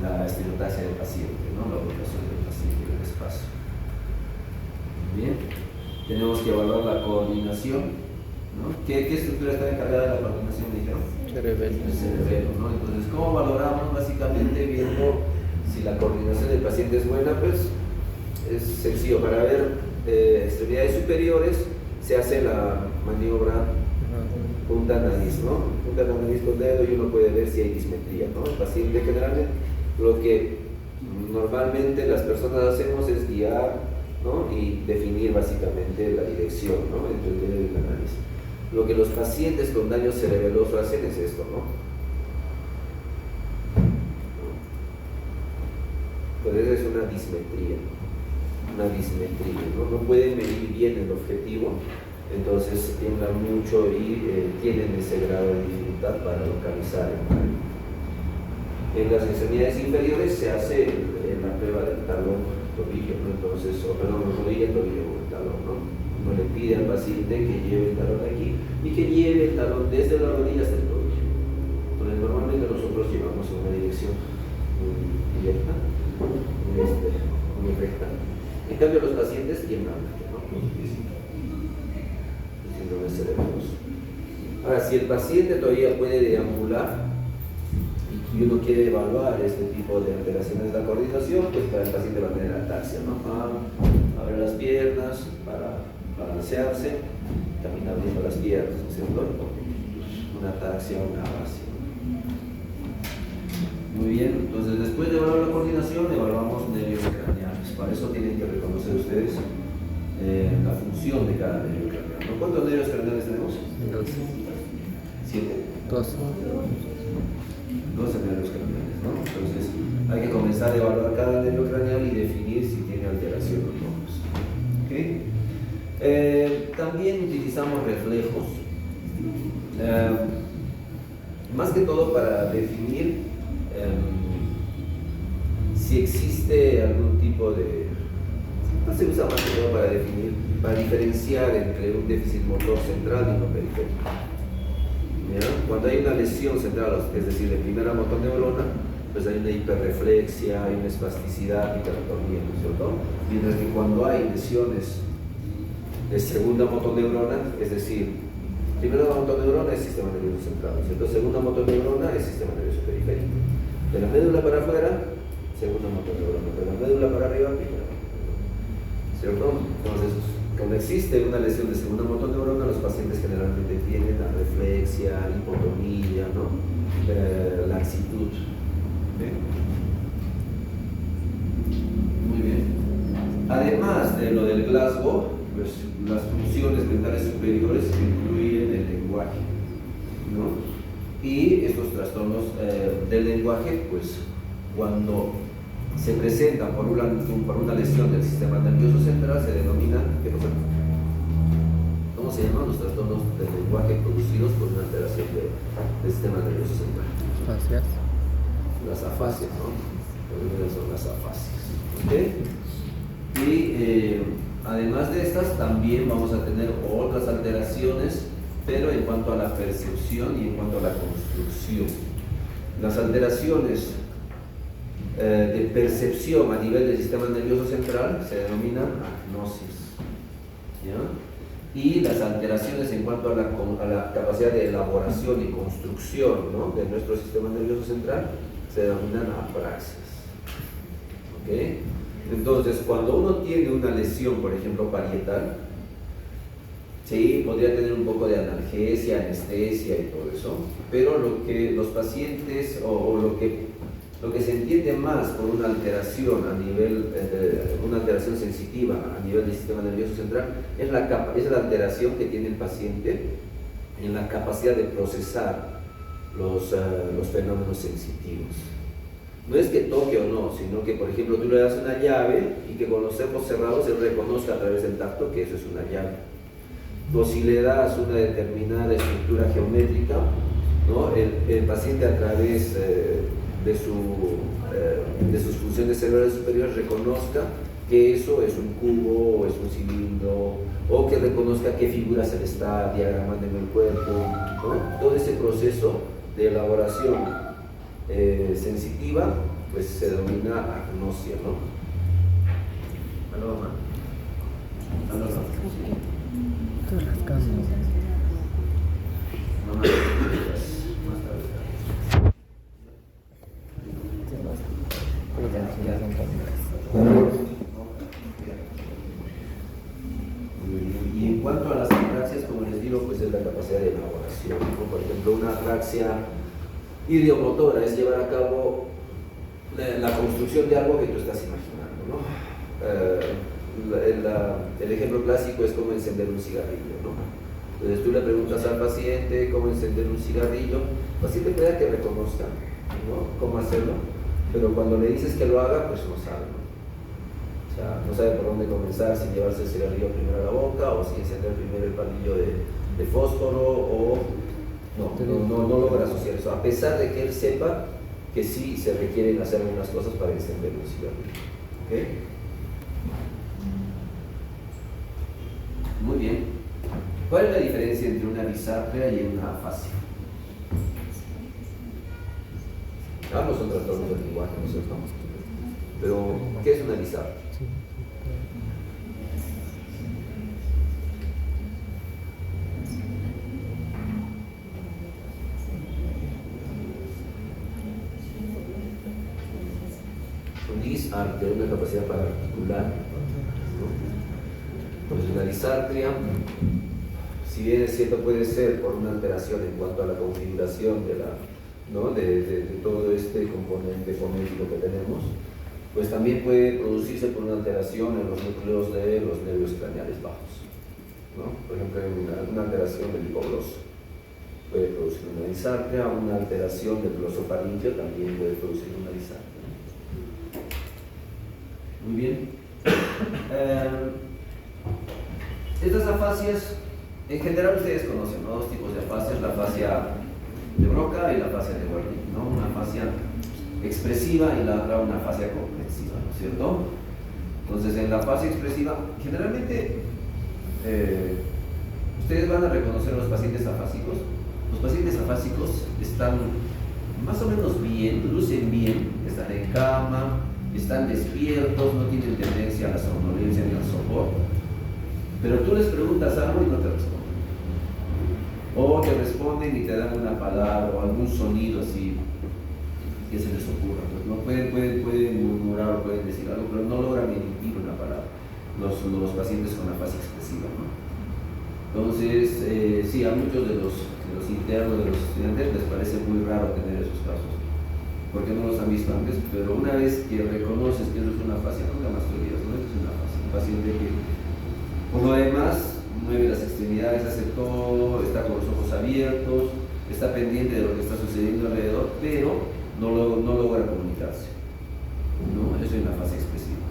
la estereotaxia del paciente, ¿no?, la ubicación del paciente en el espacio. Bien, tenemos que evaluar la coordinación, ¿no? ¿Qué estructura está encargada de la coordinación, me dijeron? Cerebelo. El cerebelo, ¿no? Entonces, ¿cómo valoramos? Básicamente viendo si la coordinación del paciente es buena. Pues es sencillo. Para ver extremidades superiores se hace la maniobra punta nariz, ¿no? Punta la nariz con dedo y uno puede ver si hay dismetría, ¿no? El paciente generalmente, lo que normalmente las personas hacemos es guiar, ¿no?, y definir básicamente la dirección, ¿no?, entre el dedo y la nariz. Lo que los pacientes con daño cerebeloso hacen es esto, ¿no? Pues esa es una dismetría, ¿no? No pueden medir bien el objetivo, entonces tiemblan mucho y tienen ese grado de dificultad para localizar el mal. En las extremidades inferiores se hace la prueba del talón, tobillo, ¿no? Entonces, rodilla, tobillo, talón, ¿no? Uno le pide al paciente que lleve el talón aquí y que lleve el talón desde la rodilla hasta el tobillo. Entonces, normalmente nosotros llevamos en una dirección directa, muy recta. En cambio, los pacientes tiemblan, ¿no? El síndrome cerebroso. Ahora, si el paciente todavía puede deambular y y uno quiere evaluar este tipo de alteraciones de la coordinación, pues para el paciente va a tener ataxia, ¿no? Abre las piernas para balancearse, camina abriendo las piernas, ¿no es cierto? Una ataxia, una afasia. Muy bien, entonces después de evaluar la coordinación, evaluamos nervios craneales. Para eso tienen que reconocer ustedes la función de cada nervio craneal, ¿no? ¿Cuántos nervios craneales tenemos? 12. 7. 12. 12 nervios craneales, ¿no? Entonces hay que comenzar a evaluar cada nervio craneal y definir si tiene alteración o no. ¿Okay? También utilizamos reflejos, más que todo para definir si existe algún tipo de... No se usa más que todo para definir, para diferenciar entre un déficit motor central y uno periférico. ¿Ya? Cuando hay una lesión central, es decir, de primera motoneurona, pues hay una hiperreflexia, hay una espasticidad, hipertonía, ¿no es cierto? Mientras que cuando hay lesiones de segunda motoneurona, es decir, primera motoneurona es sistema nervioso central, ¿no es cierto? Segunda motoneurona es sistema nervioso periférico. De la médula para afuera, segunda motoneurona, de la médula para arriba, primera motoneurona, ¿cierto? Entonces, cuando existe una lesión de segunda motoneurona, los pacientes generalmente tienen la reflexia, hipotonía, ¿no? Laxitud. ¿Sí? Muy bien. Además de lo del Glasgow, pues las funciones mentales superiores incluyen el lenguaje, ¿no? Y estos trastornos del lenguaje, pues cuando se presentan por una lesión del sistema nervioso central, se denominan, ¿qué cosa? ¿Cómo se llaman los trastornos del lenguaje producidos por una alteración del sistema nervioso central? Afasias. Las afasias, ¿no? Son las afasias. ¿Okay? Y además de estas, también vamos a tener otras alteraciones, pero en cuanto a la percepción y en cuanto a la construcción. Las alteraciones de percepción a nivel del sistema nervioso central se denominan agnosis, ¿ya? Y las alteraciones en cuanto a la capacidad de elaboración y construcción, ¿no?, de nuestro sistema nervioso central se denominan apraxias. ¿Okay? Entonces, cuando uno tiene una lesión, por ejemplo, parietal, sí, podría tener un poco de analgesia, anestesia y todo eso, pero lo que los pacientes o lo que se entiende más por una alteración a nivel, una alteración sensitiva a nivel del sistema nervioso central es la alteración que tiene el paciente en la capacidad de procesar los fenómenos sensitivos. No es que toque o no, sino que, por ejemplo, tú le das una llave y que con los ojos cerrados él reconozca a través del tacto que eso es una llave. O si le das una determinada estructura geométrica, ¿no?, el paciente a través de sus funciones cerebrales superiores reconozca que eso es un cubo o es un cilindro, o que reconozca qué figura se le está diagramando en el cuerpo, ¿no? Todo ese proceso de elaboración sensitiva, pues se denomina agnosia, ¿no? ¿Aló, mamá? ¿Aló, mamá? Todas las camas. Mamá, más tarde. Y en cuanto a las apraxias, como les digo, pues es la capacidad de elaboración, ¿no? Por ejemplo, una apraxia ideomotora es llevar a cabo la construcción de algo que tú estás imaginando, ¿no? El ejemplo clásico es cómo encender un cigarrillo, ¿no? Entonces tú le preguntas al paciente cómo encender un cigarrillo, el paciente puede que reconozca, ¿no?, cómo hacerlo, pero cuando le dices que lo haga, pues no sabe, ¿no? O sea, no sabe por dónde comenzar, si llevarse el cigarrillo primero a la boca o si encender primero el palillo de fósforo o... No logra asociar eso, a pesar de que él sepa que sí se requieren hacer algunas cosas para encender un cigarrillo. ¿Okay? Muy bien. ¿Cuál es la diferencia entre una disartria y una afasia? Ambos son trastornos del lenguaje, no sé, pero ¿qué es una disartria? disartria, una capacidad para articular, ¿no? Pues la disartria, si bien es cierto, puede ser por una alteración en cuanto a la configuración de, ¿no? de todo este componente fonético que tenemos, pues también puede producirse por una alteración en los núcleos de los nervios craneales bajos, ¿no? Por ejemplo, una alteración del hipogloso puede producir una disartria, una alteración del glosofaringeo también puede producir una disartria. Muy bien. Estas afasias, en general ustedes conocen, ¿no? Dos tipos de afasias, la afasia de Broca y la afasia de Wernicke, ¿no? Una afasia expresiva y la otra una afasia comprensiva, ¿no es cierto? Entonces, en la afasia expresiva, generalmente ustedes van a reconocer a los pacientes afásicos. Los pacientes afásicos están más o menos bien, lucen bien, están en cama, están despiertos, no tienen tendencia a la somnolencia ni al sopor, pero tú les preguntas algo y no te responden, o te responden y te dan una palabra o algún sonido así que se les ocurra, pues, ¿no? Pueden murmurar o pueden decir algo, pero no logran emitir una palabra los pacientes con afasia expresiva, ¿no? Entonces, sí, a muchos de los internos, de los estudiantes, les parece muy raro tener esos casos, porque no los han visto antes, pero una vez que reconoces que eso es una afasia, nunca más te olvidas, ¿no? Es una afasia, un paciente que, por lo demás, mueve las extremidades, hace todo, está con los ojos abiertos, está pendiente de lo que está sucediendo alrededor, pero no logra comunicarse, ¿no? Eso es una afasia expresiva.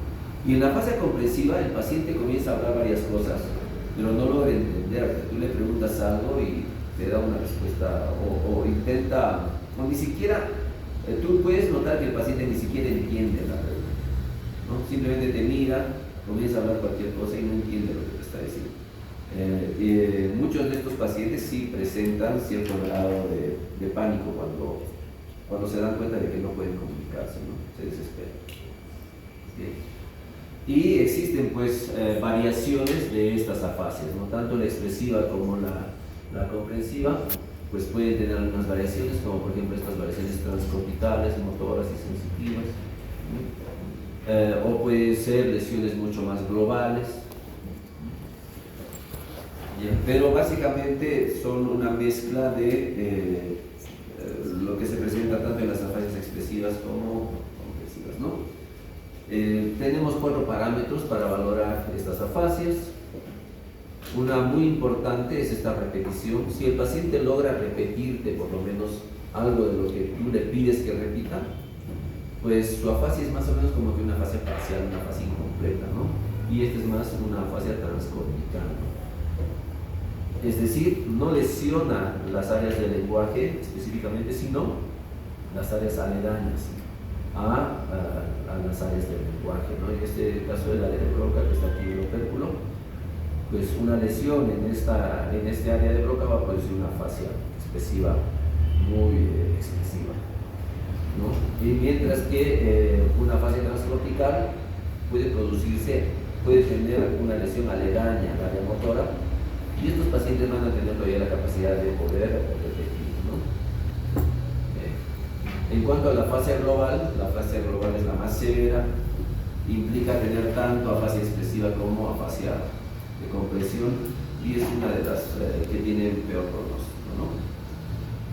Y en la afasia comprensiva, el paciente comienza a hablar varias cosas, pero no logra entender. Tú le preguntas algo y te da una respuesta o intenta, o ni siquiera, tú puedes notar que el paciente ni siquiera entiende la pregunta, ¿no? Simplemente te mira, comienza a hablar cualquier cosa y no entiende lo que te está diciendo. Muchos de estos pacientes sí presentan cierto grado de pánico cuando se dan cuenta de que no pueden comunicarse, ¿no? Se desesperan. ¿Sí? Y existen pues variaciones de estas afasias, ¿no? Tanto la expresiva como la comprensiva pues pueden tener algunas variaciones, como por ejemplo estas variaciones transcorticales, motoras y sensitivas, ¿no? O pueden ser lesiones mucho más globales. Bien, pero básicamente son una mezcla de lo que se presenta tanto en las afasias expresivas como comprensivas, ¿no? Tenemos 4 parámetros para valorar estas afasias. Una muy importante es esta repetición. Si el paciente logra repetirte por lo menos algo de lo que tú le pides que repita, pues su afasia es más o menos como que una afasia parcial, una afasia incompleta, ¿no? Y esta es más una afasia transcortical, ¿no? Es decir, no lesiona las áreas del lenguaje específicamente, sino las áreas aledañas a las áreas del lenguaje, ¿no? En este caso del área de Broca, que está aquí en el opérculo, pues una lesión en este área de Broca va a producir una afasia expresiva muy expresiva, ¿no? Y mientras que una afasia transcortical puede tener una lesión aledaña al área motora, y estos pacientes van a tener todavía la capacidad de poder repetir, ¿no? En cuanto a la afasia global es la más severa, implica tener tanto afasia expresiva como afasia de comprensión, y es una de las que tienen peor pronóstico, ¿no?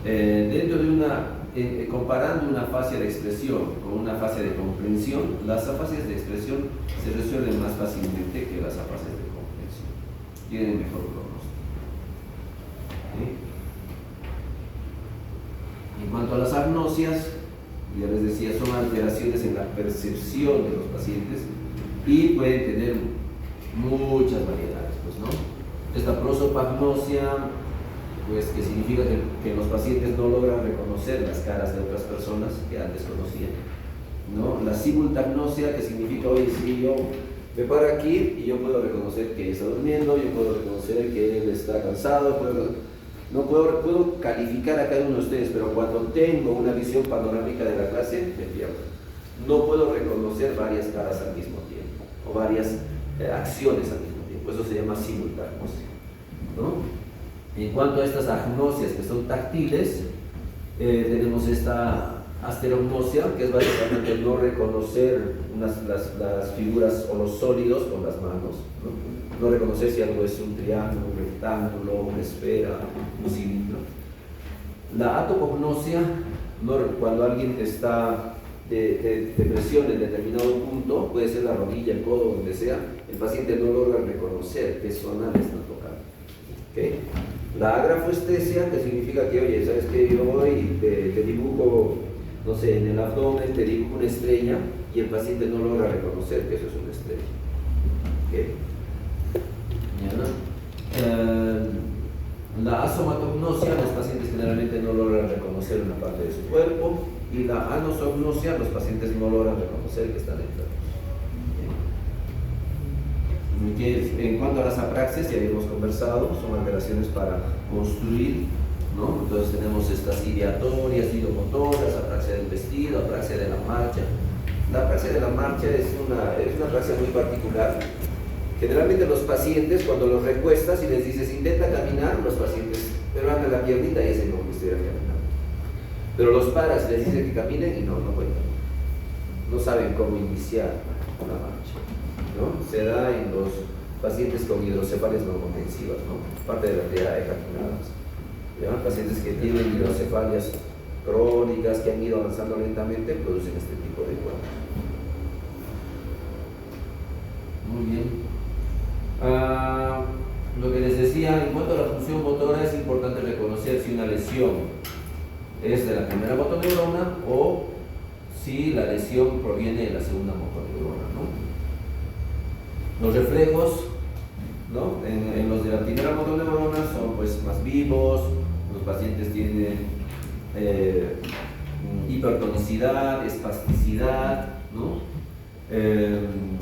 Dentro de comparando una afasia de expresión con una afasia de comprensión, las afasias de expresión se resuelven más fácilmente que las afasias de comprensión, tienen mejor pronóstico. ¿Sí? En cuanto a las agnosias, ya les decía, son alteraciones en la percepción de los pacientes y pueden tener muchas variedades, pues, ¿no? Esta prosopagnosia, pues, que significa que los pacientes no logran reconocer las caras de otras personas que antes conocían, ¿no? La simultagnosia, que significa, oye, sí, yo me paro aquí y yo puedo reconocer que está durmiendo, yo puedo reconocer que él está cansado, puedo calificar a cada uno de ustedes, pero cuando tengo una visión panorámica de la clase, me pierdo. No puedo reconocer varias caras al mismo tiempo, o varias acciones al mismo tiempo. Eso se llama simultagnosia, ¿no? En cuanto a estas agnosias que son táctiles, tenemos esta asterognosia, que es básicamente no reconocer las figuras o los sólidos con las manos, ¿no? No reconocer si algo es un triángulo, un rectángulo, una esfera, un cilindro. La atopognosia, ¿no? Cuando alguien está de presión en determinado punto, puede ser la rodilla, el codo, donde sea, el paciente no logra reconocer qué zona le están tocando. ¿Okay? La agrafoestesia, que significa que, oye, ¿sabes qué? Yo voy y te dibujo, no sé, en el abdomen, te dibujo una estrella y el paciente no logra reconocer que eso es una estrella. ¿Okay? La asomatognosia, los pacientes generalmente no logran reconocer una parte de su cuerpo, y la anosognosia, los pacientes no logran reconocer que están enfermos. En cuanto a las apraxias, ya habíamos conversado, son alteraciones para construir, ¿no? Entonces tenemos estas ideatorias, idomotoras, apraxia del vestido, apraxia de la marcha. La apraxia de la marcha es una apraxia muy particular. Generalmente los pacientes, cuando los recuestas y les dices intenta caminar, los pacientes levantan la piernita y dicen no, que estoy caminando. Pero los paras, les dicen que caminen y no pueden. No saben cómo iniciar la marcha, ¿no? Se da en los pacientes con hidrocefalias normotensivas, ¿no? Parte de la actividad de ejaculadas. Pacientes que tienen hidrocefalias crónicas, que han ido avanzando lentamente, producen este tipo de cuadros. Muy bien. Lo que les decía, en cuanto a la función motora, es importante reconocer si una lesión es de la primera motoneurona o si la lesión proviene de la segunda motoneurona, ¿no? Los reflejos, ¿no? En los de la primera motoneurona son pues más vivos, los pacientes tienen hipertonicidad, espasticidad, ¿no?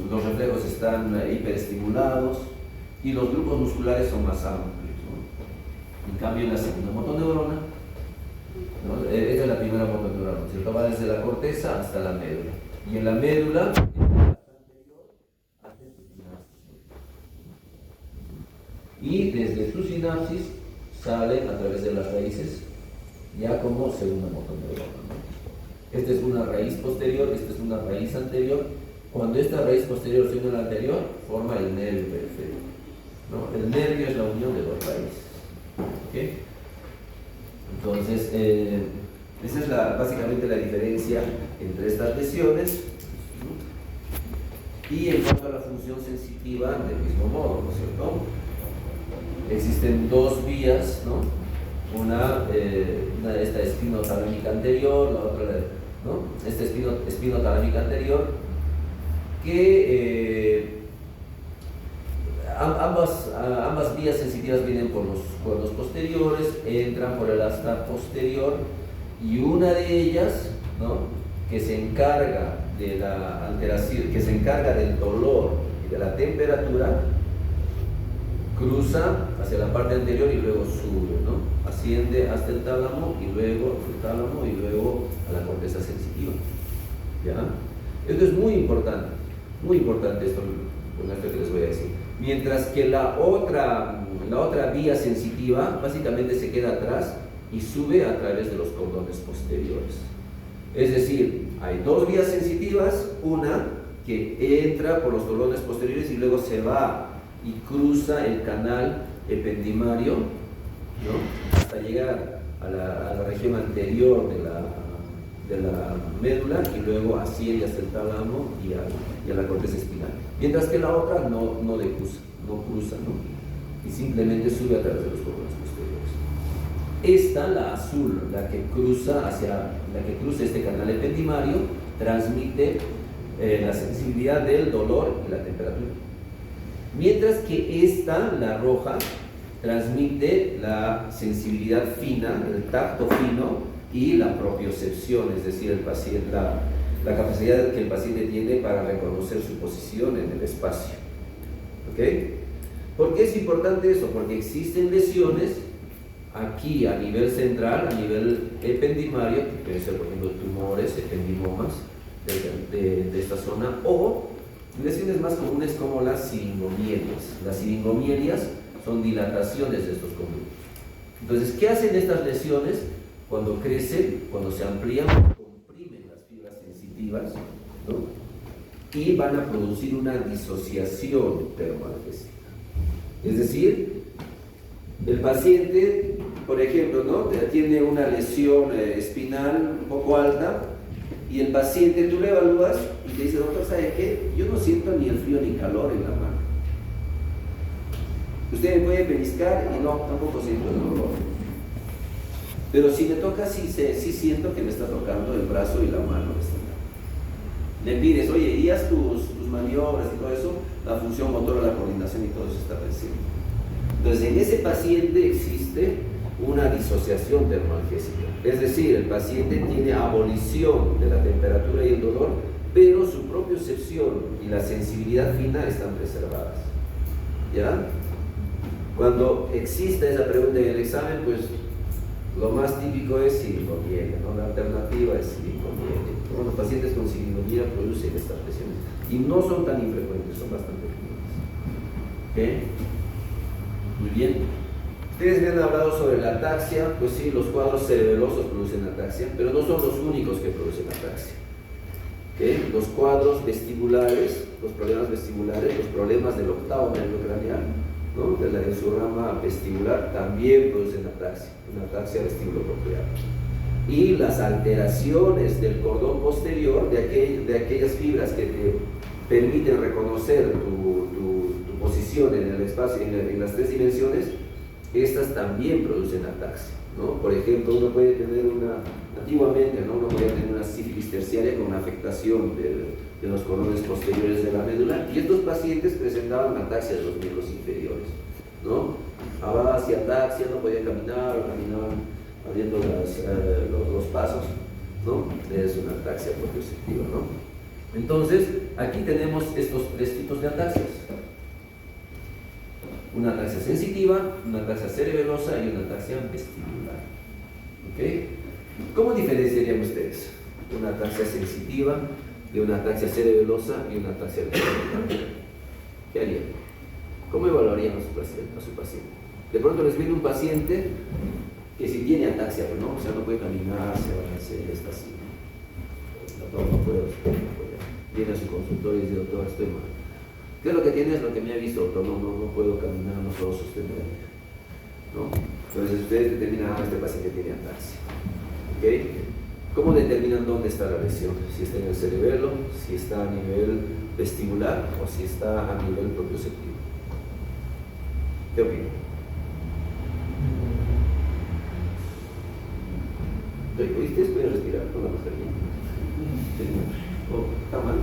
Los reflejos están hiperestimulados y los grupos musculares son más amplios, ¿no? En cambio, en la segunda motoneurona, ¿no? Esta es la primera motoneurona, ¿cierto? Va desde la corteza hasta la médula, y en la médula y desde su sinapsis sale a través de las raíces ya como segunda motoneurona, ¿no? Esta es una raíz posterior, esta es una raíz anterior. Cuando esta raíz posterior se une a la anterior, forma el nervio periférico, ¿no? El nervio es la unión de dos raíces. ¿Okay? Entonces, esa es básicamente la diferencia entre estas lesiones. Y en cuanto a la función sensitiva, del mismo modo, ¿no es cierto? Existen dos vías, ¿no? Una esta espinotalámica anterior, la otra, ¿no? Esta espinotalámica anterior, que ambas vías sensitivas vienen por los cuernos posteriores, entran por el asta posterior, y una de ellas, ¿no? Que se encarga de la alteración, que se encarga del dolor y de la temperatura, cruza hacia la parte anterior y luego sube, ¿no? Asciende hasta el tálamo y luego a la corteza sensitiva. ¿Ya? Esto es muy importante esto, con esto que les voy a decir. Mientras que la otra vía sensitiva básicamente se queda atrás y sube a través de los cordones posteriores. Es decir, hay dos vías sensitivas, una que entra por los cordones posteriores y luego se va y cruza el canal ependimario, ¿no? Hasta llegar a la región anterior de la médula y luego asciende hasta el tálamo y a la corteza espinal. Mientras que la otra no cruza, ¿no? Y simplemente sube a través de los cordones posteriores. Esta, la azul, la que cruza este canal ependimario, transmite la sensibilidad del dolor y la temperatura. Mientras que esta, la roja, transmite la sensibilidad fina, el tacto fino y la propiocepción, es decir, la capacidad que el paciente tiene para reconocer su posición en el espacio. ¿Ok? ¿Por qué es importante eso? Porque existen lesiones aquí a nivel central, a nivel ependimario, que pueden ser, por ejemplo, tumores, ependimomas de esta zona, o lesiones más comunes como las siringomielias. Las siringomielias son dilataciones de estos conductos. Entonces, ¿qué hacen estas lesiones? Cuando crecen, cuando se amplían, sensitivas, ¿no? Y van a producir una disociación termoanalgésica. Es decir, el paciente, por ejemplo, ¿no?, tiene una lesión espinal un poco alta y el paciente, tú le evalúas y te dice, doctor, ¿sabe qué? Yo no siento ni el frío ni calor en la mano. Usted me puede pellizcar y no, tampoco siento el dolor. Pero si me toca, sí siento que me está tocando el brazo y la mano. Le pides, oye, y haz tus maniobras y todo eso, la función motora, la coordinación y todo eso está presente. Entonces, en ese paciente existe una disociación termoanalgésica. Es decir, el paciente tiene abolición de la temperatura y el dolor, pero su propiocepción y la sensibilidad fina están preservadas. ¿Ya? Cuando exista esa pregunta en el examen, pues lo más típico es silicomiela, ¿no? La alternativa es silicomiela. Bueno, los pacientes con silicomiela producen estas lesiones y no son tan infrecuentes, son bastante frecuentes. ¿Ok? Muy bien. Ustedes me han hablado sobre la ataxia. Pues sí, los cuadros cerebelosos producen ataxia, pero no son los únicos que producen ataxia. ¿Okay? Los cuadros vestibulares, los problemas vestibulares, los problemas del octavo nervio craneal, ¿no?, de su rama vestibular, también producen ataxia, una ataxia vestibulocochlear. Y las alteraciones del cordón posterior, de aquellas fibras que te permiten reconocer tu posición en el espacio, en las tres dimensiones, estas también producen ataxia, ¿no? Por ejemplo, uno puede tener antiguamente, ¿no?, uno podía tener una sífilis terciaria con una afectación de los cordones posteriores de la médula, y estos pacientes presentaban ataxia de los miembros inferiores, ¿no? Abacia, ataxia, no podían caminar o caminaban abriendo los pasos, ¿no? Es una ataxia propioceptiva, ¿no? Entonces, aquí tenemos estos tres tipos de ataxias: una ataxia sensitiva, una ataxia cerebelosa y una ataxia vestibular. ¿Ok? ¿Cómo diferenciarían ustedes una ataxia sensitiva de una ataxia cerebelosa y una ataxia vestibular? ¿Qué harían? ¿Cómo evaluarían a su paciente? De pronto les viene un paciente que si tiene ataxia, ¿no? O sea, no puede caminar, se balance, está así. Doctor, no puedo. Viene a su consultorio y dice, doctor, estoy mal. ¿Qué es lo que tiene? Es lo que me ha visto, doctor, no puedo caminar, no puedo sostener, ¿no? Entonces ustedes determinan, este paciente tiene ataxia. ¿Ok? ¿Cómo determinan dónde está la lesión? Si está en el cerebelo, si está a nivel vestibular o si está a nivel propioceptivo. ¿Qué opinan? ¿Ustedes pueden respirar con la mascarilla? ¿O está mal?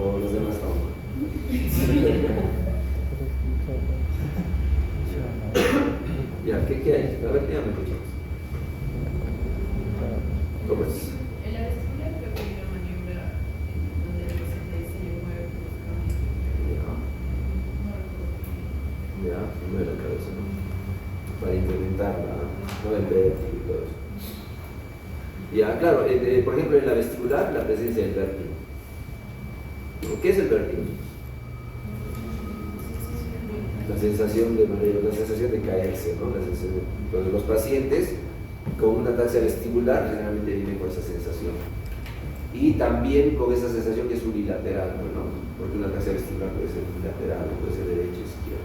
¿O los demás están mal? Ya, ¿qué hay? A ver, dígame, escuchamos. ¿Cómo es? En la vestibular creo que hay una maniobra donde el paciente se mueve bruscamente. Ya, mueve la cabeza, ¿no? Para incrementar el vértigo y todo eso. Ya, claro, por ejemplo, en la vestibular, la presencia del vértigo. ¿Qué es el vértigo? La sensación de mareo, la sensación de caerse, ¿no? Entonces, los pacientes con una ataxia vestibular generalmente viven con esa sensación. Y también con esa sensación que es unilateral, ¿no? Porque una ataxia vestibular puede ser unilateral, puede ser derecha o izquierda.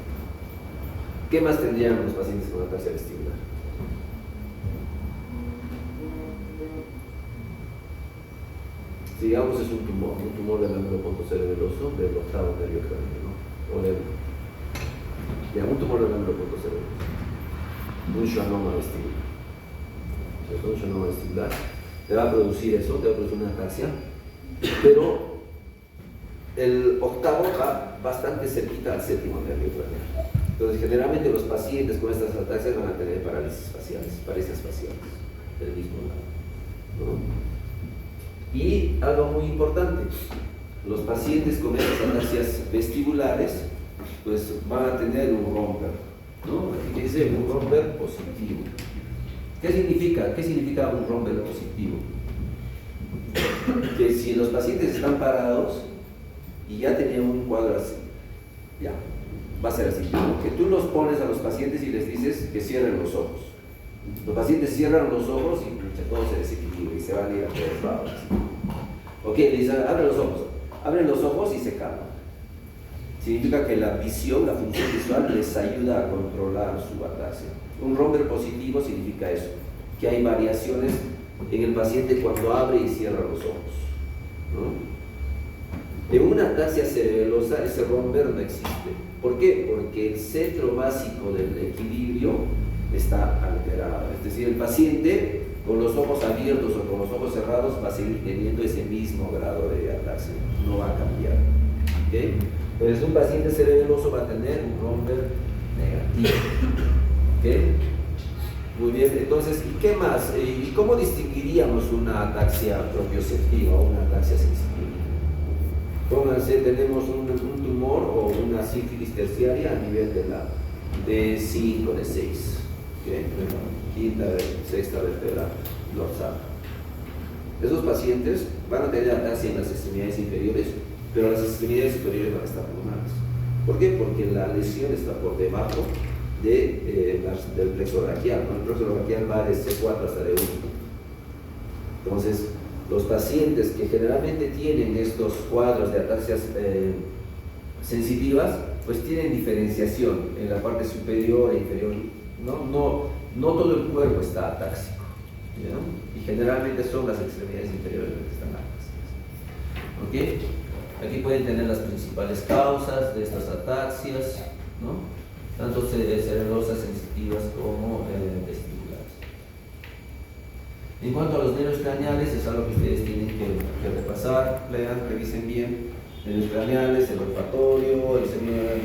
¿Qué más tendrían los pacientes con ataxia vestibular? Si digamos es un tumor del ángulo pontocerebeloso del octavo nervio craneal, ¿no? O un tumor del ángulo pontocerebeloso, un schwannoma vestibular. Un schwannoma vestibular te va a producir eso, te va a producir una ataxia, pero el octavo va bastante cerquita al séptimo nervio craneal. Entonces, generalmente los pacientes con estas ataxias van a tener parálisis faciales del mismo lado, ¿no? Y algo muy importante, los pacientes con estas ataxias vestibulares pues van a tener un romper, ¿no? Aquí dice un romper positivo. ¿Qué significa un romper positivo? Que si los pacientes están parados y ya tenían un cuadro así, ya, va a ser así, que tú los pones a los pacientes y les dices que cierren los ojos. Los pacientes cierran los ojos y todo se desequilibra y se van a ir a todos lados. Ok, le dicen, abre los ojos. Abren los ojos y se calman. Significa que la visión, la función visual les ayuda a controlar su ataxia. Un romper positivo significa eso, que hay variaciones en el paciente cuando abre y cierra los ojos, ¿no? En una ataxia cerebelosa ese romper no existe. ¿Por qué? Porque el centro básico del equilibrio está alterado. Es decir, el paciente con los ojos abiertos o con los ojos cerrados va a seguir teniendo ese mismo grado de ataxia, no va a cambiar. ¿Okay? Entonces un paciente cerebeloso va a tener un romper negativo. ¿Okay? Muy bien, entonces, ¿y qué más? ¿Y cómo distinguiríamos una ataxia propioceptiva o una ataxia sensitiva? Pónganse, tenemos un tumor o una sífilis terciaria a nivel de la D5, D6, ¿okay? Quinta, sexta vértebra dorsal. Esos pacientes van a tener ataxia en las extremidades inferiores, pero las extremidades superiores van a estar normales. ¿Por qué? Porque la lesión está por debajo del plexo braquial, ¿no? El plexo braquial va de C4 hasta D1. Entonces, los pacientes que generalmente tienen estos cuadros de ataxias sensitivas, pues tienen diferenciación en la parte superior e inferior. No todo el cuerpo está atáxico, ¿no? Y generalmente son las extremidades inferiores las que están atáxicas. ¿Okay? Aquí pueden tener las principales causas de estas ataxias, ¿no? Tanto cerebelosas sensitivas como vesticulares. En cuanto a los nervios craneales, es algo que ustedes tienen que repasar, lean, revisen bien. Nervios craneales, el olfatorio, el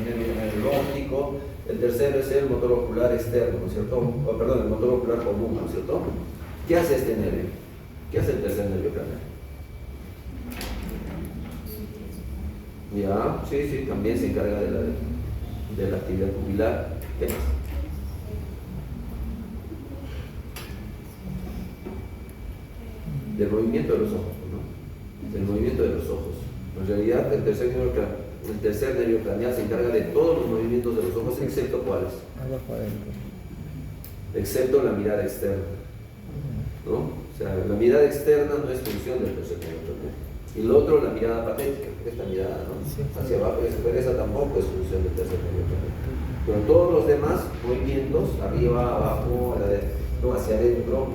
nervio óptico. El tercero es el motor ocular externo, ¿no es cierto? El motor ocular común, ¿no es cierto? ¿Qué hace este nervio? ¿Qué hace el tercer nervio craneal? Ya, sí, también se encarga de la actividad pupilar. ¿Qué más? Del movimiento de los ojos, ¿no? Del movimiento de los ojos. En realidad, el tercer nervio craneal se encarga de todos los movimientos de los ojos, excepto ¿cuáles? Abajo adentro. Excepto la mirada externa, ¿no? O sea, la mirada externa no es función del tercer nervio craneal. Y lo otro, la mirada patética, esta mirada, ¿no? Sí. Hacia abajo, esa tampoco es función del tercer nervio craneal. Pero todos los demás movimientos, arriba, abajo, hacia adentro,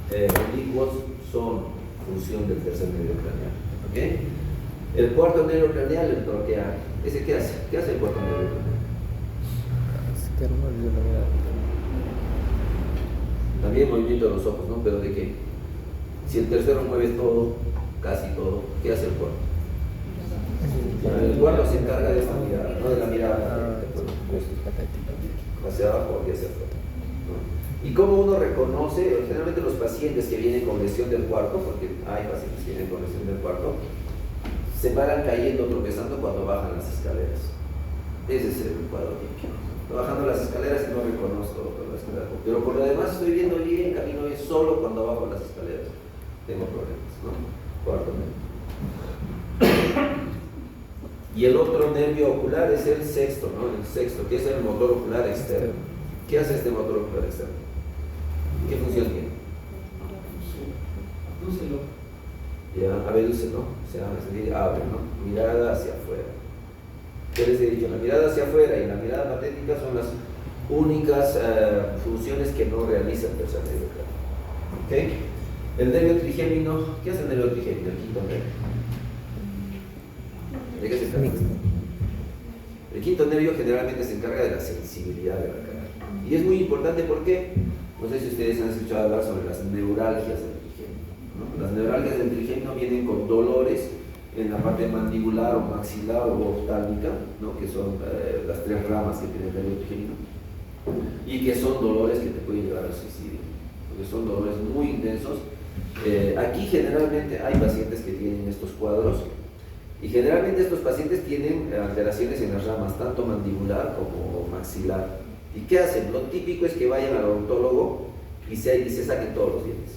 oblicuos, son función del tercer nervio craneal. ¿Okay? El cuarto nervio craneal, el troqueal. ¿Ese qué hace? ¿Qué hace el cuarto nervio craneal? También movimiento de los ojos, ¿no? ¿Pero de qué? Si el tercero mueve todo, casi todo, ¿qué hace el cuarto? El cuarto se encarga de esta mirada, no de la mirada hacia abajo y hacia afuera, ¿no? ¿Y cómo uno reconoce? Generalmente los pacientes que vienen con lesión del cuarto, porque hay pacientes que vienen con lesión del cuarto, se paran cayendo, tropezando cuando bajan las escaleras. Ese es el cuadro típico. Bajando las escaleras no reconozco por la escalera, pero por lo demás estoy viendo bien, camino bien, solo cuando bajo las escaleras tengo problemas, ¿no? Cuarto nervio. Y el otro nervio ocular es el sexto, ¿no? El sexto, que es el motor ocular externo. ¿Qué hace este motor ocular externo? ¿Qué función tiene? Ya, abedúcelo, o sea, es decir, abre, ¿no? Mirada hacia afuera. ¿Qué les he dicho? La mirada hacia afuera y la mirada patética son las únicas funciones que no realiza el tercer nervio craneal. ¿Okay? El nervio trigémino, ¿qué hace el nervio trigémino? El quinto nervio. ¿De qué se trata? El quinto nervio generalmente se encarga de la sensibilidad de la cara. Y es muy importante porque, no sé si ustedes han escuchado hablar sobre las neuralgias del trigémino, ¿no? Las neuralgias del trigémino vienen con dolores en la parte mandibular o maxilar o oftálmica, ¿no? Que son las tres ramas que tiene el nervio trigémino, y que son dolores que te pueden llevar al suicidio, porque son dolores muy intensos. Aquí generalmente hay pacientes que tienen estos cuadros, y generalmente estos pacientes tienen alteraciones en las ramas, tanto mandibular como maxilar. ¿Y qué hacen? Lo típico es que vayan al odontólogo y se saquen todos los dientes,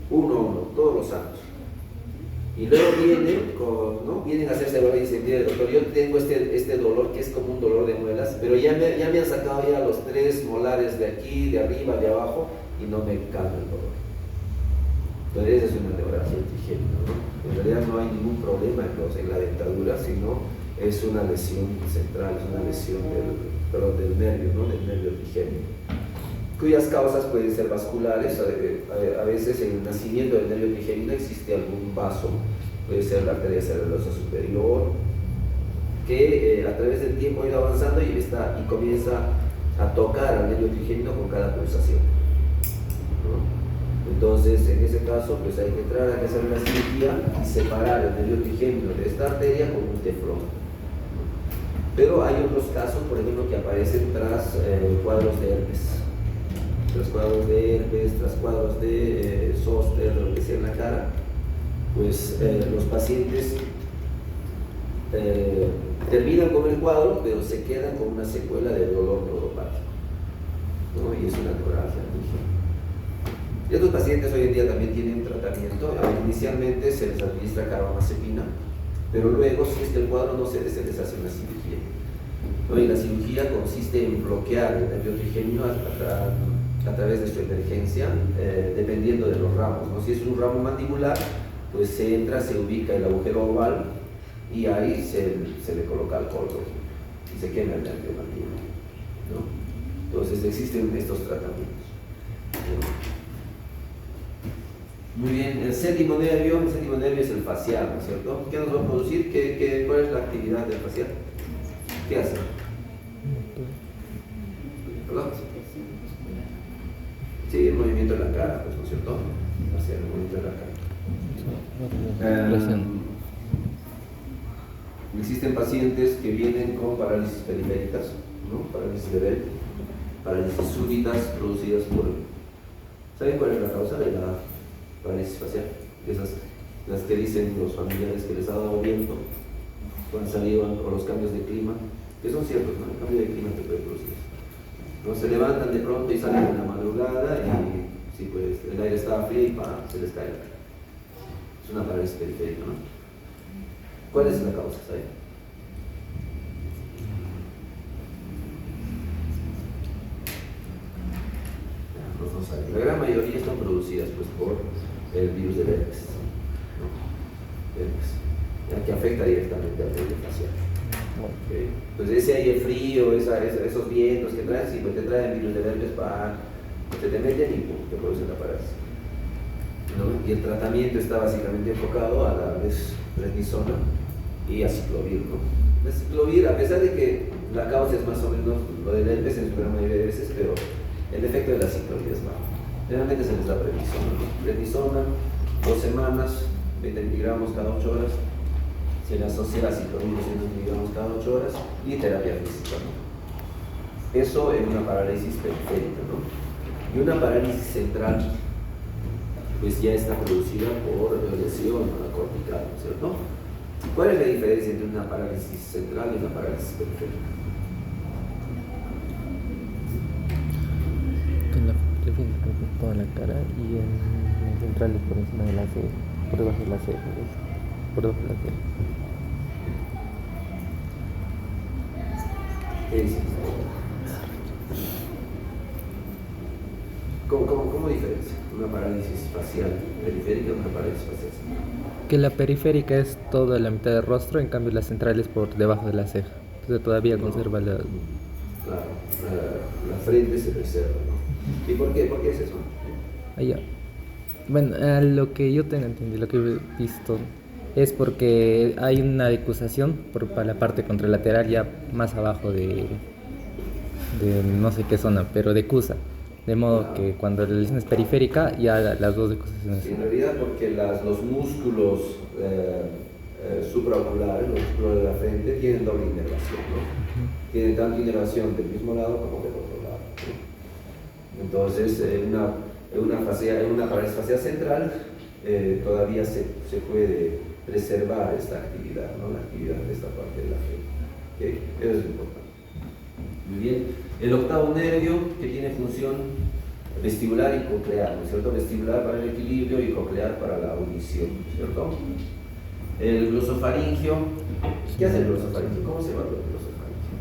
uno a uno, todos los años. Y luego vienen a hacerse evaluación y dicen, mire doctor, yo tengo este dolor que es como un dolor de muelas, pero ya me han sacado ya los 3 molares de aquí, de arriba, de abajo, y no me calma el dolor. Entonces esa es una neuralgia trigémina, ¿no? En realidad no hay ningún problema en la dentadura, sino es una lesión central, es una lesión del nervio, ¿no? Del nervio trigémino, cuyas causas pueden ser vasculares. A veces en el nacimiento del nervio trigémino existe algún vaso, puede ser la arteria cerebelosa superior, que a través del tiempo ha ido avanzando y comienza a tocar al nervio trigémino con cada pulsación, ¿no? Entonces, en ese caso, pues hay que entrar, hay que hacer una cirugía y separar el nervio trigémino de esta arteria con un teflón. Pero hay otros casos, por ejemplo, que aparecen tras cuadros de herpes. Tras cuadros de herpes, tras cuadros de zóster, lo que sea en la cara, pues los pacientes terminan con el cuadro, pero se quedan con una secuela de dolor neuropático, ¿no? Y es una neuralgia trigémina. Y estos pacientes hoy en día también tienen tratamiento. Inicialmente se les administra carbamazepina, pero luego, si es que el cuadro no cede, se les hace una cirugía, ¿no? Y la cirugía consiste en bloquear el nervio trigémino a través de su emergencia, dependiendo de los ramos, ¿no? Si es un ramo mandibular, pues se entra, se ubica el agujero oval y ahí se le coloca alcohol y se quema el nervio mandibular, ¿no? Entonces existen estos tratamientos, ¿no? Muy bien, el séptimo nervio es el facial, ¿no es cierto? ¿Qué nos va a producir? ¿Cuál es la actividad del facial? ¿Qué hace? ¿Perdón? Sí, el movimiento de la cara, pues, ¿no es cierto? Hacia el movimiento de la cara. Existen pacientes que vienen con parálisis periféricas, ¿no? Parálisis de Bell, parálisis súbitas producidas por... ¿Saben cuál es la causa de la parálisis facial? Las que dicen los familiares que les ha dado viento cuando han salido, o los cambios de clima, que son ciertos, ¿no? El cambio de clima te puede producir eso, ¿no? Se levantan de pronto y salen en la madrugada y sí, pues el aire estaba frío y se les cae el aire. Es una parálisis periférica, ¿no? ¿Cuál es la causa? ¿Sabe? No saben. La gran mayoría están producidas pues, por el virus del herpes, ¿no? Herpes, que afecta directamente al nervio facial. Okay. Entonces ese aire frío, esos vientos que traen, si pues te traen virus del herpes, te meten y pum, te producen la parálisis, ¿no? Y el tratamiento está básicamente enfocado a la prednisona y aciclovir, ¿no? El aciclovir, a pesar de que la causa es más o menos lo del herpes en su gran mayoría de veces, pero el efecto de la aciclovir es bajo. Generalmente se les da prednisona, ¿no? Prednisona, 2 semanas, 20 miligramos cada 8 horas. Se le asocia a aciclovir 200 miligramos cada 8 horas y terapia física, ¿no? Eso en una parálisis periférica, ¿no? Y una parálisis central, pues ya está producida por lesión cortical, ¿no es cierto? ¿Cuál es la diferencia entre una parálisis central y una parálisis periférica? En la periférica por toda la cara y en la central es por encima de la ceja, por debajo de la ceja, por debajo de la ceja. ¿Qué dices? ¿Cómo diferencia una parálisis facial periférica y una parálisis facial central? Que la periférica es toda la mitad del rostro, en cambio la central es por debajo de la ceja. Entonces todavía conserva la... Claro, la frente se preserva, ¿no? ¿Y por qué? ¿Por qué es eso? Allá. Bueno, a lo que yo tengo entendido, lo que he visto, es porque hay una decusación para la parte contralateral ya más abajo de no sé qué zona, pero decusa. De modo que cuando la lesión es periférica, ya las dos decusaciones. Sí, en realidad porque los músculos supraoculares, los músculos de la frente, tienen doble inervación, ¿no? Tienen tanto inervación del mismo lado como del otro lado, ¿no? Entonces, en una parálisis facial central, todavía se puede preservar esta actividad, ¿no? La actividad de esta parte de la frente, ¿okay? Eso es importante. Muy bien. El octavo nervio, que tiene función vestibular y coclear, ¿no es cierto? Vestibular para el equilibrio y coclear para la audición, ¿no es cierto? El glosofaringio. ¿Qué hace el glosofaringio? ¿Cómo se evalúa el glosofaringio?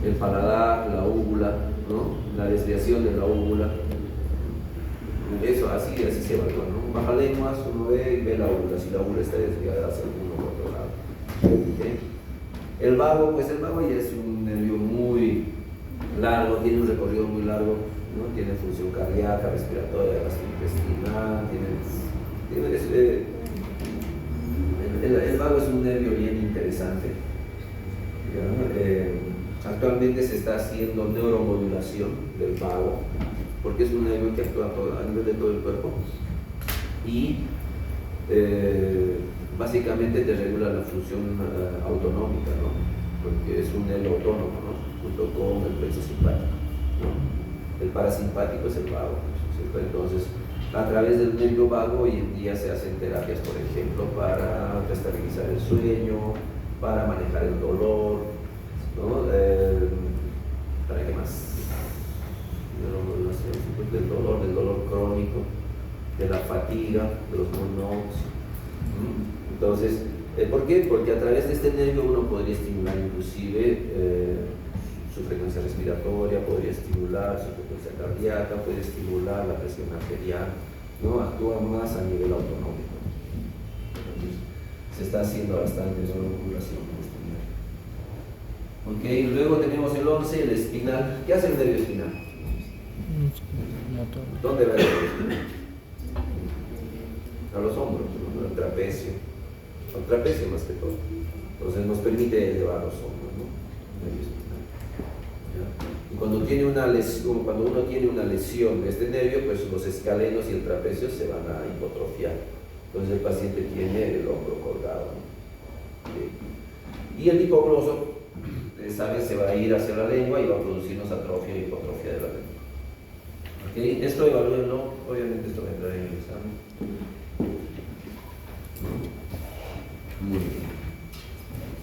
El paladar, la úvula, ¿no? La desviación de la úvula. Eso, así se evalúa, ¿no? Baja lenguas, uno ve y ve la úvula, si la úvula está desviada hacia uno u otro lado. ¿Okay? El vago, pues el vago ya es un nervio muy largo, tiene un recorrido muy largo, ¿no? Tiene función cardíaca, respiratoria, gastrointestinal, el vago es un nervio bien interesante. Actualmente se está haciendo neuromodulación del vago, porque es un nervio que actúa a nivel de todo el cuerpo y básicamente te regula la función autonómica, ¿no? Porque es un nervio autónomo, ¿no? Junto con el plexo simpático, ¿no? El parasimpático es el vago, ¿cierto? Entonces, a través del nervio vago hoy en día se hacen terapias, por ejemplo, para estabilizar el sueño, para manejar el dolor, ¿no? ¿Para qué más? Del dolor crónico, de la fatiga, de los monólogos. Entonces, ¿por qué? Porque a través de este nervio uno podría estimular inclusive su frecuencia respiratoria, podría estimular su frecuencia cardíaca, puede estimular la presión arterial, ¿no? Actúa más a nivel autonómico. Entonces, se está haciendo bastante neuromodulación con este nervio. Ok, luego tenemos el 11, el espinal. ¿Qué hace el nervio espinal? ¿Dónde va el nervio espinal? A los hombros, ¿no? Al trapecio. Al trapecio más que todo. Entonces nos permite elevar los hombros, ¿no? El nervio espinal. ¿Ya? Y cuando uno tiene una lesión de este nervio, pues los escalenos y el trapecio se van a hipotrofiar. Entonces el paciente tiene el hombro colgado, ¿no? Y el hipogloso, ¿saben? Se va a ir hacia la lengua y va a producirnos atrofia y hipotrofia de la lengua. ¿Okay? Esto evalúenlo, obviamente esto vendrá en el examen. Muy bien.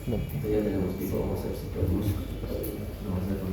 Bueno. Ya tenemos tiempo, vamos a ver si podemos. Vamos a ver con